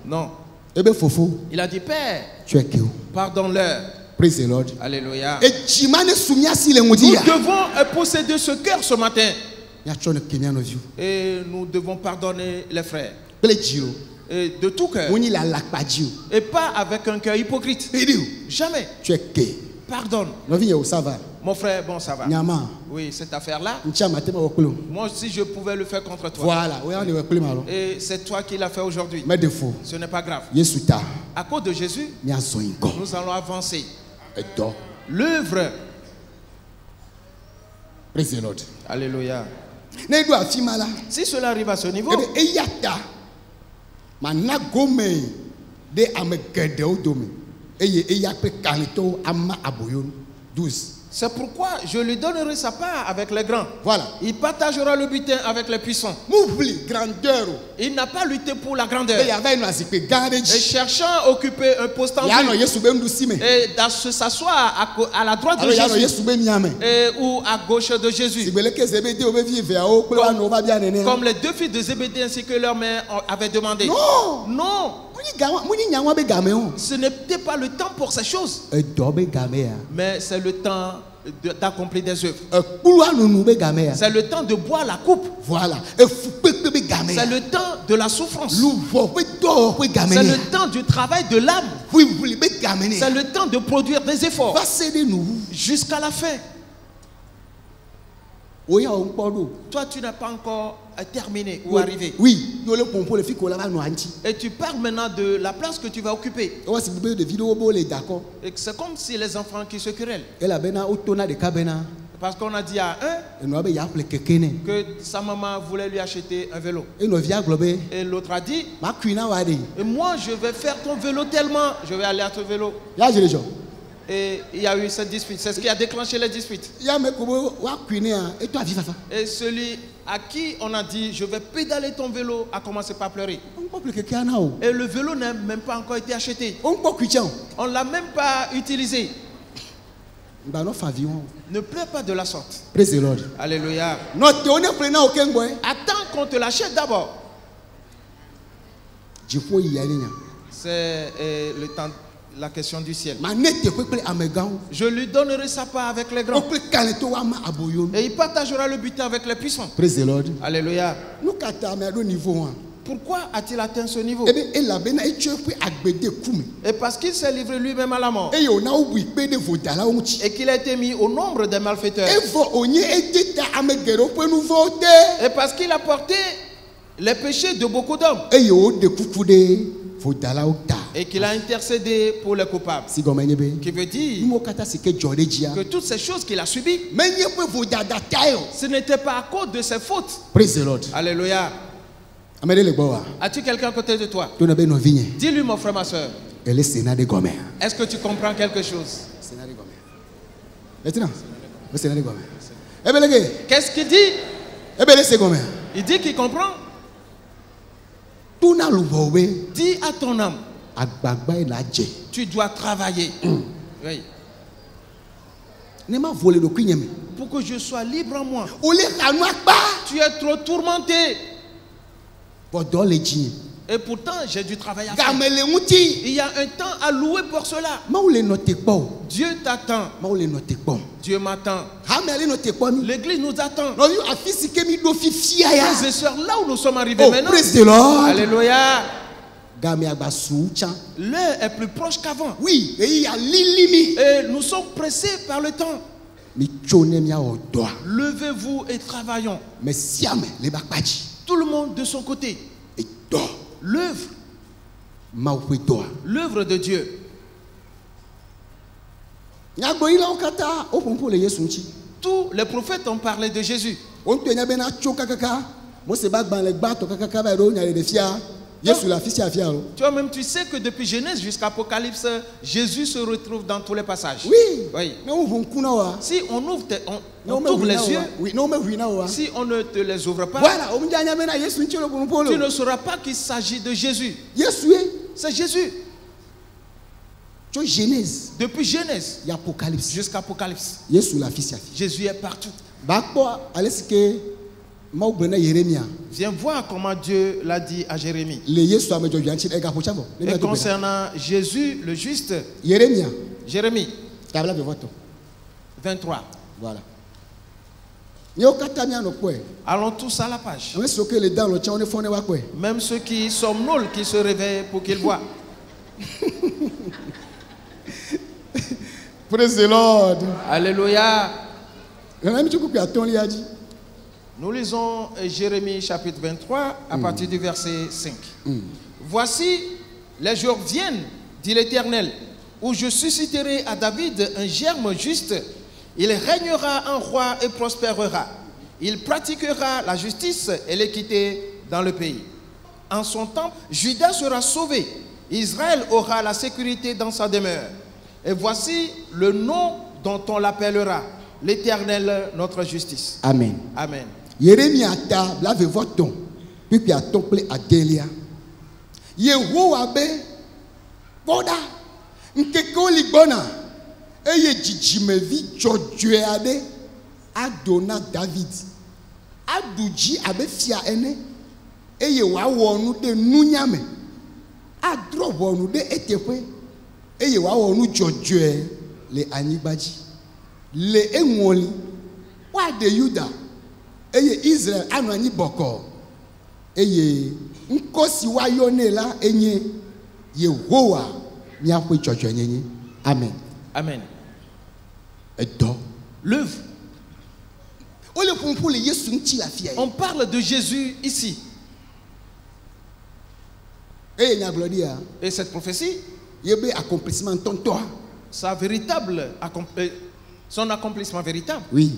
[SPEAKER 3] Non. Il a dit, Père, pardonne-leur.
[SPEAKER 2] Praise the Lord.
[SPEAKER 3] Alléluia. Nous devons posséder ce cœur ce matin. Et nous devons pardonner les frères. Et de tout cœur. Et pas avec un cœur hypocrite. Jamais. Pardonne. Mon frère, bon, ça va. Oui, cette affaire-là, moi aussi je pouvais le faire contre toi.
[SPEAKER 2] Voilà.
[SPEAKER 3] Et c'est toi qui l'as fait aujourd'hui. Ce n'est pas grave. À cause de Jésus, nous allons avancer. L'œuvre.
[SPEAKER 2] Praise the Lord.
[SPEAKER 3] Alléluia. Si cela arrive à ce niveau, c'est pourquoi je lui donnerai sa part avec les grands.
[SPEAKER 2] Voilà.
[SPEAKER 3] Il partagera le butin avec les puissants. Il n'a pas lutté pour la grandeur. Et cherchant à occuper un poste en vue. Et de s'asseoir à la droite de Jésus. Ou à gauche de Jésus. Comme les deux filles de Zébédée ainsi que leur mère avaient demandé.
[SPEAKER 2] Non.
[SPEAKER 3] Non. Ce n'était pas le temps pour ces choses. Mais c'est le temps d'accomplir des œuvres. C'est le temps de boire la coupe.
[SPEAKER 2] Voilà.
[SPEAKER 3] C'est le temps de la souffrance. C'est le temps du travail de l'âme. C'est le temps de produire des efforts. Jusqu'à la fin. Toi, tu n'as pas encore terminé ou arrivé.
[SPEAKER 2] Oui.
[SPEAKER 3] Et tu parles maintenant de la place que tu vas occuper. Et c'est comme si les enfants qui se querellent. Parce qu'on a dit à un que sa maman voulait lui acheter un vélo. Et l'autre a dit, et moi je vais faire ton vélo tellement, je vais aller à ton vélo. Et il y a eu cette dispute. C'est ce qui a déclenché les disputes. Et celui à qui on a dit je vais pédaler ton vélo a commencé par pleurer. Et le vélo n'a même pas encore été acheté. On ne l'a même pas utilisé. Ne pleure pas de la sorte.
[SPEAKER 2] Praise the Lord.
[SPEAKER 3] Alléluia. Attends qu'on te l'achète d'abord. C'est le temps. La question du ciel. Je lui donnerai sa part avec les grands. Et il partagera le butin avec les puissants.
[SPEAKER 2] Praise the Lord.
[SPEAKER 3] Alléluia. Pourquoi a-t-il atteint ce niveau?
[SPEAKER 2] Et
[SPEAKER 3] parce qu'il s'est livré lui-même à la mort. Et qu'il a été mis au nombre des malfaiteurs. Et parce qu'il a porté les péchés de beaucoup d'hommes. Et qu'il a intercédé pour les coupables. Qui veut dire que toutes ces choses qu'il a subies, ce n'était pas à cause de ses fautes.
[SPEAKER 2] Praise the Lord.
[SPEAKER 3] Alléluia. As-tu quelqu'un à côté de toi? Dis-lui, mon frère, ma soeur. Est-ce que tu comprends quelque chose? Qu'est-ce qu'il dit? Il dit qu'il comprend. Dis à ton âme, tu dois travailler. Oui. Pour que je sois libre en moi. Tu es trop tourmenté. Et pourtant, j'ai du travail à faire. Il y a un temps à louer pour cela. Dieu t'attend. Dieu m'attend. L'église nous attend. Frères et sœurs, là où nous sommes arrivés maintenant. Alléluia. L'heure est plus proche qu'avant.
[SPEAKER 2] Oui,
[SPEAKER 3] et nous sommes pressés par le temps. Levez-vous et travaillons. Tout le monde de son côté. L'œuvre. L'œuvre de Dieu. Tous les prophètes ont parlé de Jésus. Toi-même, tu sais que depuis Genèse jusqu'à Apocalypse, Jésus se retrouve dans tous les passages.
[SPEAKER 2] Oui.
[SPEAKER 3] Si on ouvre, on t'ouvre les yeux, si on ne te les ouvre pas, tu ne sauras pas qu'il s'agit de Jésus. C'est Jésus. Depuis Genèse jusqu'à Apocalypse, Jésus est partout. Viens voir comment Dieu l'a dit à Jérémie. Et concernant Jésus, le juste, Jérémie 23.
[SPEAKER 2] Voilà.
[SPEAKER 3] Allons tous à la page. Même ceux qui somnolent, qui se réveillent pour qu'ils voient.
[SPEAKER 2] Praise the Lord.
[SPEAKER 3] Alléluia. Nous lisons Jérémie chapitre 23 à partir du verset 5. Voici, les jours viennent, dit l'Éternel, où je susciterai à David un germe juste. Il régnera en roi et prospérera. Il pratiquera la justice et l'équité dans le pays. En son temps, Juda sera sauvé. Israël aura la sécurité dans sa demeure. Et voici le nom dont on l'appellera, l'Éternel, notre justice.
[SPEAKER 2] Amen.
[SPEAKER 3] Amen.
[SPEAKER 2] Jérémie ata lave voton puis a toplé adelia Yehowa be boda nkeko ligbona eye jijimevi jojoe ade adona David aduji abe fia ene eye wa wonu de nunyame adro wonu de etepe eye wa wonu jojoe le anyibaji le enwoli wa de Yuda eye Israel anani boko eye nkosi wa yone la enye Yehowa mi akwe jojo nyenye. Amen.
[SPEAKER 3] Amen.
[SPEAKER 2] Edo
[SPEAKER 3] l'œuvre.
[SPEAKER 2] On
[SPEAKER 3] parle de Jésus ici. Et cette prophétie, sa véritable son accomplissement véritable,
[SPEAKER 2] oui,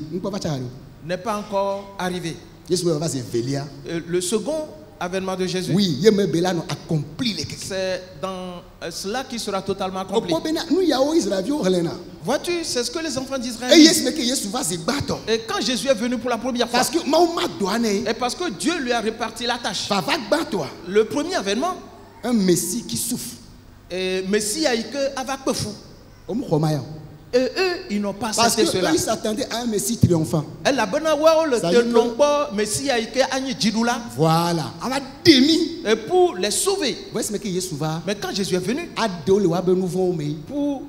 [SPEAKER 3] n'est pas encore arrivé. Le second avènement de Jésus,
[SPEAKER 2] oui,
[SPEAKER 3] c'est dans cela qui sera totalement accompli. Vois-tu, c'est ce que les enfants d'Israël disent. Et quand Jésus est venu pour la première fois, et parce que Dieu lui a réparti la tâche, le premier avènement,
[SPEAKER 2] un Messie qui souffre.
[SPEAKER 3] Et Messie a été avec peu fou. Et eux, ils n'ont pas
[SPEAKER 2] Parce
[SPEAKER 3] accepté
[SPEAKER 2] que
[SPEAKER 3] cela.
[SPEAKER 2] eux, ils s'attendaient à un Messie triomphant.
[SPEAKER 3] Et la bonne voie, le
[SPEAKER 2] Ça veut dire
[SPEAKER 3] tenombo, Messie a été agni djidoula.
[SPEAKER 2] Voilà. À la demi.
[SPEAKER 3] Et pour les sauver.
[SPEAKER 2] Vous voyez ce que Jésus va.
[SPEAKER 3] Mais quand Jésus est venu,
[SPEAKER 2] Ado le wabe nouveau mais.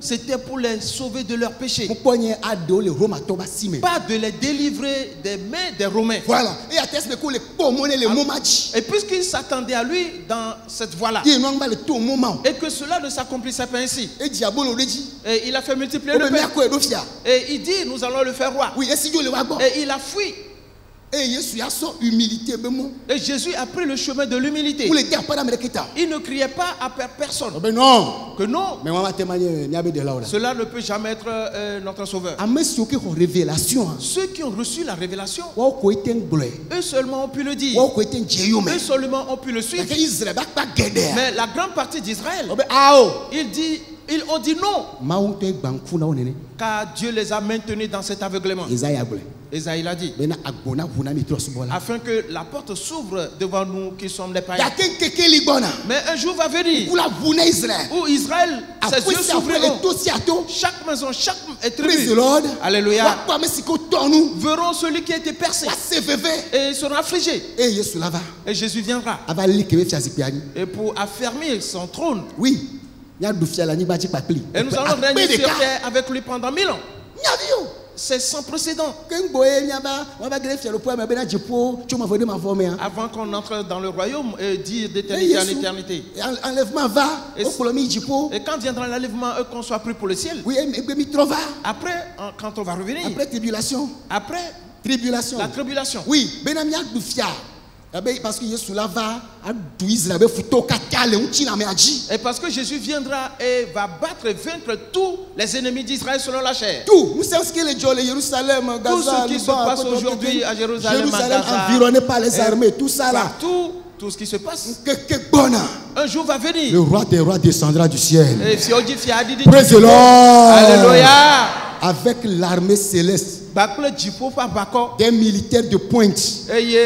[SPEAKER 3] c'était pour les sauver de leurs péchés.
[SPEAKER 2] Mon poignet ado le Roma toba sime.
[SPEAKER 3] Pas de les délivrer des mains des Romains.
[SPEAKER 2] Voilà. Et à test que les pomone les momachi.
[SPEAKER 3] Et puisqu'ils s'attendaient à lui dans cette voie-là,
[SPEAKER 2] Il n'ont pas le tout moment.
[SPEAKER 3] et que cela ne s'accomplissait pas ainsi,
[SPEAKER 2] Et diabolo le dit.
[SPEAKER 3] et il a fait multiplier
[SPEAKER 2] On
[SPEAKER 3] le
[SPEAKER 2] peut
[SPEAKER 3] pain.
[SPEAKER 2] mettre quoi d'ofia.
[SPEAKER 3] Et il dit, nous allons le faire roi.
[SPEAKER 2] Oui, et si Dieu le wagon.
[SPEAKER 3] Et il a fui.
[SPEAKER 2] Et Jésus a son humilité bemo.
[SPEAKER 3] Et Jésus a pris le chemin de l'humilité.
[SPEAKER 2] Vous les dire pas d'Américain.
[SPEAKER 3] Il ne criait pas à personne.
[SPEAKER 2] Ben non.
[SPEAKER 3] Que non,
[SPEAKER 2] Mais moi témoigner n'y avait de là.
[SPEAKER 3] cela ne peut jamais être notre sauveur.
[SPEAKER 2] À mes ceux qui ont révélation.
[SPEAKER 3] Ceux qui ont reçu la révélation,
[SPEAKER 2] Wa ko eten bleu.
[SPEAKER 3] eux seulement ont pu le dire.
[SPEAKER 2] Wa ko eten jeyome.
[SPEAKER 3] Eux seulement ont pu le suivre.
[SPEAKER 2] Que Israël ba gede.
[SPEAKER 3] Mais la grande partie d'Israël,
[SPEAKER 2] Obe ao.
[SPEAKER 3] ils ont dit non,
[SPEAKER 2] Maou te banku na onene.
[SPEAKER 3] car Dieu les a maintenus dans cet aveuglement.
[SPEAKER 2] Isaïe bleu.
[SPEAKER 3] Esaïe l'a dit,
[SPEAKER 2] Bena agbona vuna mitro subola.
[SPEAKER 3] afin que la porte s'ouvre devant nous qui sommes les
[SPEAKER 2] Ya
[SPEAKER 3] païens.
[SPEAKER 2] ken keke libona.
[SPEAKER 3] Mais un jour va venir
[SPEAKER 2] Pour la vuna Israël.
[SPEAKER 3] où Israël, ses
[SPEAKER 2] Après
[SPEAKER 3] yeux
[SPEAKER 2] ça après
[SPEAKER 3] s'ouvriront.
[SPEAKER 2] les dossiers à tout.
[SPEAKER 3] Chaque maison, chaque
[SPEAKER 2] Praise the
[SPEAKER 3] tribu,
[SPEAKER 2] Lord.
[SPEAKER 3] alléluia,
[SPEAKER 2] Wa pa mesiko tonu.
[SPEAKER 3] verront celui qui a été percé
[SPEAKER 2] Wa se veve.
[SPEAKER 3] et ils seront affligés.
[SPEAKER 2] Et Yesu lava.
[SPEAKER 3] Et Jésus viendra.
[SPEAKER 2] Ava likebe fiazipiani.
[SPEAKER 3] Et pour affermir son trône,
[SPEAKER 2] Oui. Nya du fiala ni baji papli.
[SPEAKER 3] et nous allons régner sur terre avec lui pendant 1000 ans.
[SPEAKER 2] Nya viu.
[SPEAKER 3] C'est sans précédent. Avant qu'on entre dans le royaume et dire d'éternité en éternité.
[SPEAKER 2] Enlèvement va.
[SPEAKER 3] Et quand viendra l'enlèvement, qu'on soit pris pour le ciel.
[SPEAKER 2] Oui,
[SPEAKER 3] Après, quand on va revenir.
[SPEAKER 2] Après tribulation.
[SPEAKER 3] Après
[SPEAKER 2] tribulation.
[SPEAKER 3] La tribulation.
[SPEAKER 2] Oui, benamia du fia. Parce que Jésus là va
[SPEAKER 3] et parce que Jésus viendra et va battre et vaincre tous les ennemis d'Israël selon la chair.
[SPEAKER 2] Tout, nous savons ce que les Jérusalem, Gaza,
[SPEAKER 3] tout ce qui se passe aujourd'hui à Jérusalem, à Gaza,
[SPEAKER 2] environné par les armées, tout ça là.
[SPEAKER 3] Tout ce qui se passe.
[SPEAKER 2] Un
[SPEAKER 3] jour va venir.
[SPEAKER 2] Le roi des rois descendra du ciel.
[SPEAKER 3] Praise
[SPEAKER 2] the Lord.
[SPEAKER 3] Alléluia.
[SPEAKER 2] Avec l'armée céleste. Des militaires de pointe. Il y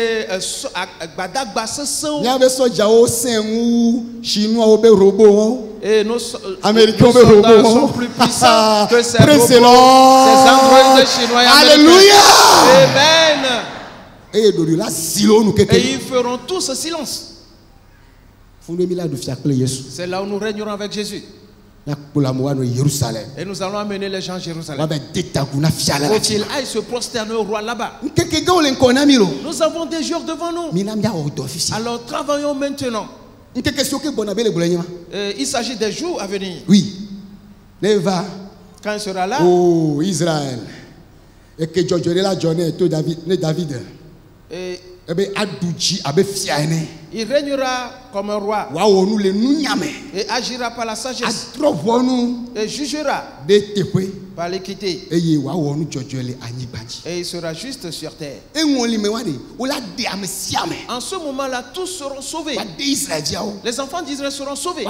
[SPEAKER 2] avait ce Jao Saint-Ou, Chinois au robot.
[SPEAKER 3] Et nos
[SPEAKER 2] Américains
[SPEAKER 3] soldats sont plus puissants que ces robots, ces androïdes chinois et
[SPEAKER 2] Alléluia.
[SPEAKER 3] Amen.
[SPEAKER 2] Et
[SPEAKER 3] ils feront tous silence. C'est là où nous régnerons avec Jésus. Et nous allons amener les gens à Jérusalem. Faut qu'ils aillent se prosterner au roi là-bas. Nous avons des jours devant nous. Alors travaillons maintenant. Il s'agit des jours à venir.
[SPEAKER 2] Oui.
[SPEAKER 3] Quand il sera là.
[SPEAKER 2] Oh, Israël. Et que la journée David.
[SPEAKER 3] Et
[SPEAKER 2] il
[SPEAKER 3] régnera comme un roi. Et agira par la sagesse. Et jugera par l'équité. Et il sera juste sur terre. En ce moment-là, tous seront sauvés. Les enfants d'Israël seront sauvés.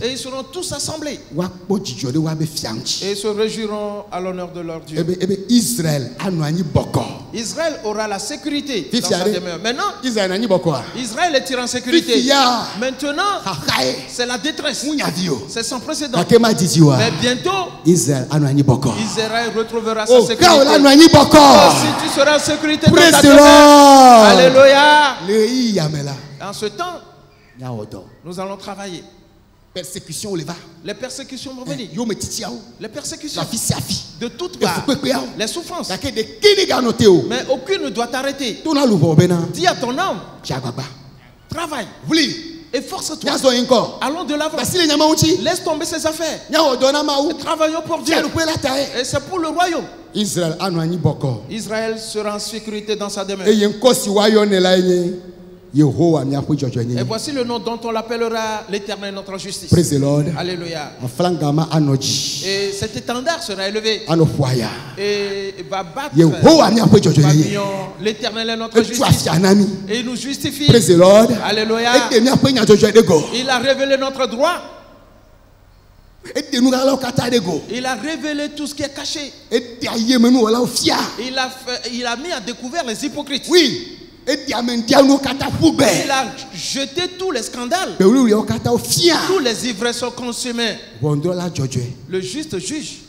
[SPEAKER 3] Et ils seront tous assemblés. Et ils se réjouiront à l'honneur de leur Dieu. Israël aura la sécurité dans sa demeure. Maintenant, Israël est en sécurité. Maintenant, c'est la détresse. C'est sans précédent. Mais bientôt, Israël retrouvera sa sécurité. Si tu seras en sécurité dans ta demeure. Alléluia. En ce temps, nous allons travailler. Les persécutions vont venir. Les persécutions de toutes parts. Les souffrances. Mais aucune ne doit t'arrêter. Dis à ton âme, travaille. Efforce-toi. Allons de l'avant. Laisse tomber ses affaires. Travaillons pour Dieu. Et c'est pour le royaume. Israël sera en sécurité dans sa demeure. Et voici le nom dont on l'appellera l'Éternel notre justice.
[SPEAKER 2] Praise the Lord.
[SPEAKER 3] Alléluia. Et cet étendard sera élevé. Et va battre l'Éternel est notre justice. Et il nous justifie.
[SPEAKER 2] Praise the Lord.
[SPEAKER 3] Alléluia. Il a révélé notre droit. Il a révélé tout ce qui est caché. Il a mis à découvert les hypocrites.
[SPEAKER 2] Oui.
[SPEAKER 3] Il a jeté tous les scandales. Tous les ivresses consumés. Le juste juge.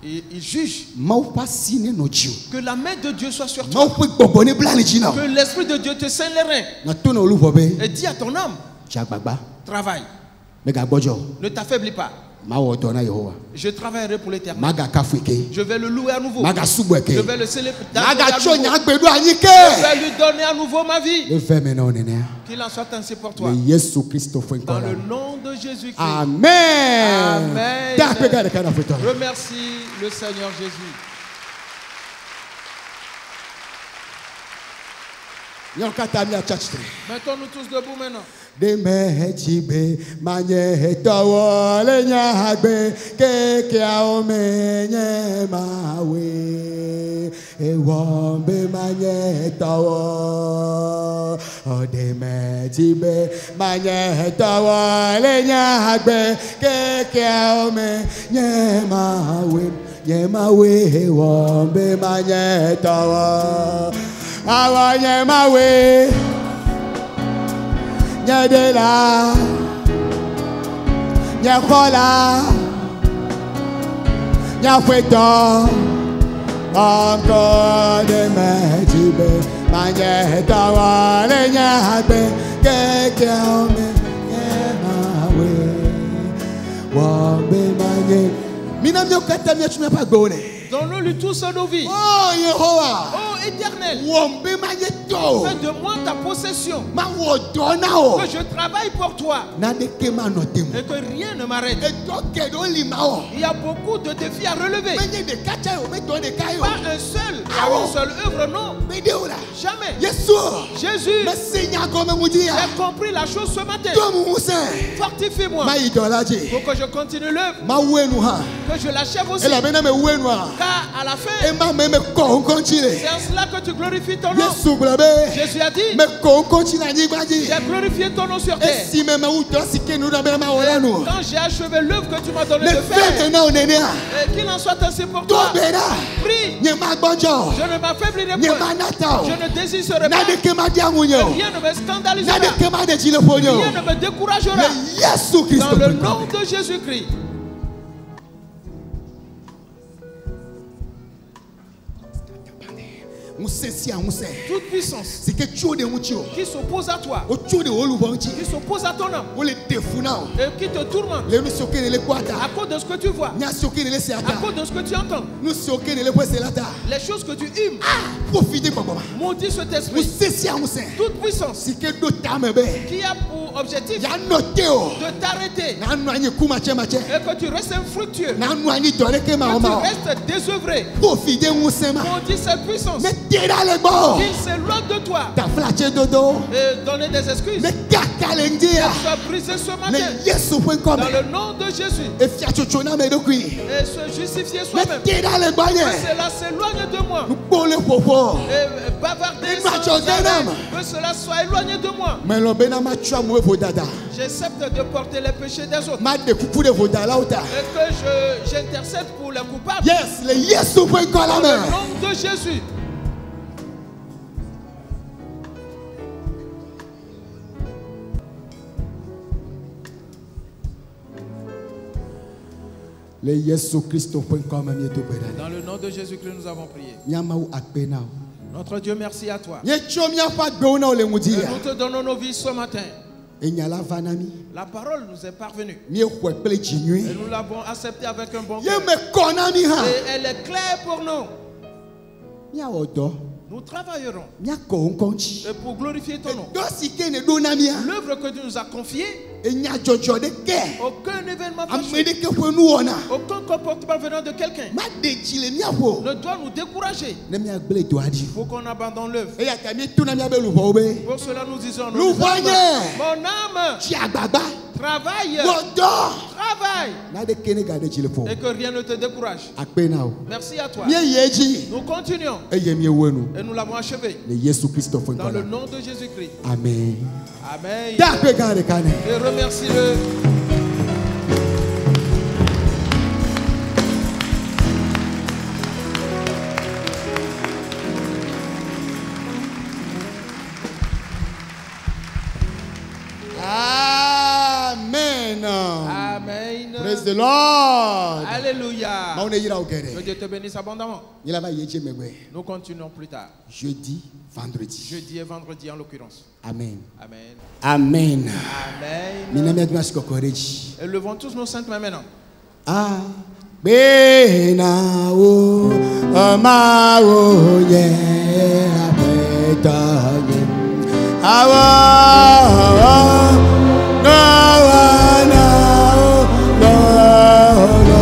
[SPEAKER 3] Il juge que la main de Dieu soit sur toi. Que l'esprit de Dieu te scelle les reins. Et dis à ton âme, travaille. Ne t'affaiblis pas. Je travaillerai pour l'éternel. Je vais le louer à nouveau. Je vais le célébrer. Je vais lui donner à nouveau ma vie. Qu'il en soit ainsi pour toi. Dans le nom de Jésus-Christ.
[SPEAKER 2] Amen.
[SPEAKER 3] Amen. Remercie le Seigneur Jésus. Mettons-nous tous debout maintenant.
[SPEAKER 2] De mechibe manye towo le nyagbe keke aomenye mawe ewombe manye towo de mechibe manye towo le nyagbe keke aomenye mawe yemawe ewombe manye towo awanye mawe Nyadela, Nyakola, Nyafweto, encore de Medjibe, Magneta, Wale, Nyabe, Kekiame, Yemawe, Wambe, Magne, Minam Yokata, Nyachuma Gone.
[SPEAKER 3] Donne-lui tous nos vies.
[SPEAKER 2] Oh, Yehovah.
[SPEAKER 3] Oh, éternel.
[SPEAKER 2] Fais
[SPEAKER 3] de moi ta possession. Que je travaille pour toi. Et que rien ne m'arrête. Il y a beaucoup de défis à relever. Pas un seul. Une seule œuvre, non. Jamais. Jésus. J'ai compris la chose ce matin. Fortifie-moi. Pour que je continue l'œuvre. Que je l'achève aussi. Car à la fin, c'est en cela que tu glorifies ton nom. Jésus a dit, j'ai glorifié ton nom sur terre. Et quand j'ai achevé l'œuvre que tu m'as donné de faire, et qu'il en soit ainsi pour toi, prie. Je ne m'affaiblirai point. Je ne désisterai pas. Rien ne me scandalisera. Rien ne me découragera. Dans le nom de Jésus-Christ. Toute puissance qui s'oppose à toi, qui s'oppose à ton âme, et qui te tourmente à cause de ce que tu vois, à cause de ce que tu entends, les choses que tu humes, maudit cet esprit. Toute puissance qui a pour objectif de t'arrêter et que tu restes infructueux, que tu restes désœuvré, maudit cette puissance. Qu'il s'éloigne de toi et donner des excuses. Qu'elle soit brisée ce matin dans le nom de Jésus. Et se justifier soi-même. Que cela s'éloigne de moi. Et bavarder sans arrêt. Que cela soit éloigné de moi. J'accepte de porter les péchés des autres. Et que j'intercède pour les coupables. Dans le nom de Jésus.
[SPEAKER 2] Le Yesu-Christ.com.
[SPEAKER 3] Dans le nom de Jésus-Christ, nous avons prié. Notre Dieu, merci à toi. Et nous te donnons nos vies ce matin. La parole nous est parvenue. Et nous l'avons acceptée avec un bon cœur. Et elle est claire pour nous. Nous travaillerons et pour glorifier ton nom. L'œuvre que tu nous as confiée, aucun événement fâcheux, aucun comportement venant de quelqu'un ne doit nous décourager pour qu'on abandonne l'œuvre. Pour cela nous disons, mon âme, travaille, et que rien ne te décourage. Merci à toi. Nous continuons et nous l'avons achevé dans le nom de Jésus-Christ.
[SPEAKER 2] Amen.
[SPEAKER 3] Amen. Et remercie-le.
[SPEAKER 2] Praise the Lord.
[SPEAKER 3] Alléluia.
[SPEAKER 2] Ma on est ira au guerre.
[SPEAKER 3] Que Dieu te bénisse abondamment.
[SPEAKER 2] Il va y aller mais
[SPEAKER 3] Nous continuons plus tard.
[SPEAKER 2] jeudi, vendredi.
[SPEAKER 3] Jeudi et vendredi en l'occurrence.
[SPEAKER 2] Amen.
[SPEAKER 3] Amen.
[SPEAKER 2] Amen.
[SPEAKER 3] Amen.
[SPEAKER 2] Mina admas ko koreji.
[SPEAKER 3] Élevons tous nos saintes mains maintenant.
[SPEAKER 2] Ah, bena o ama o ye apeta ye. Awa no na no no.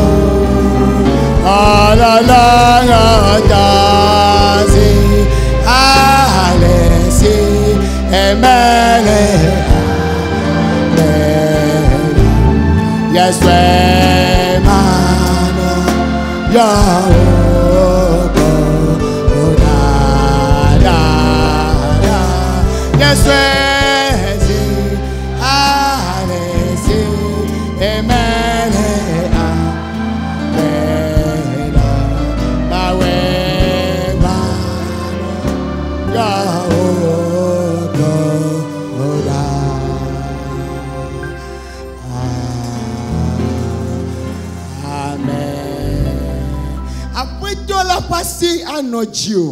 [SPEAKER 2] Ala la ta si ale si emele. Yes, man, yes,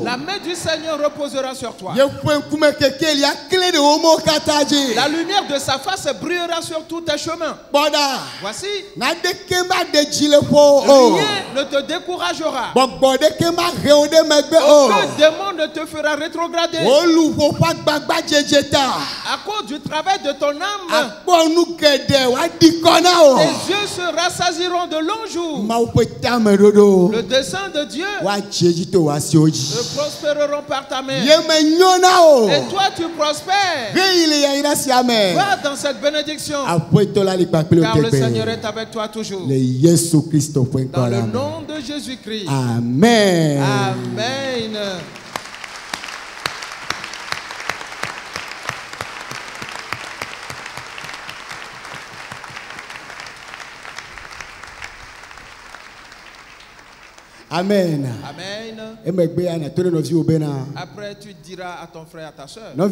[SPEAKER 3] La main du Seigneur reposera sur toi.
[SPEAKER 2] La
[SPEAKER 3] lumière de sa face brillera sur tous tes chemins. Voici, rien ne te découragera. Aucun démon ne te fera rétrograder. À cause du travail de ton âme, tes yeux se rassasiront de longs jours. Le dessein de Dieu se prospéreront par ta main. Et toi tu prospères. Va dans cette bénédiction. Car le Seigneur est avec toi toujours. Dans le nom de Jésus-Christ.
[SPEAKER 2] Amen.
[SPEAKER 3] Amen.
[SPEAKER 2] Amen.
[SPEAKER 3] Amen. Après, tu diras à ton frère, à ta soeur, mon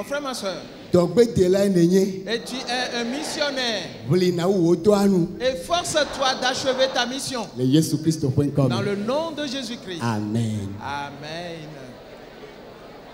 [SPEAKER 3] frère, ma soeur, et tu es un missionnaire. Et force-toi d'achever ta mission. Dans le nom de Jésus-Christ.
[SPEAKER 2] Amen.
[SPEAKER 3] Amen.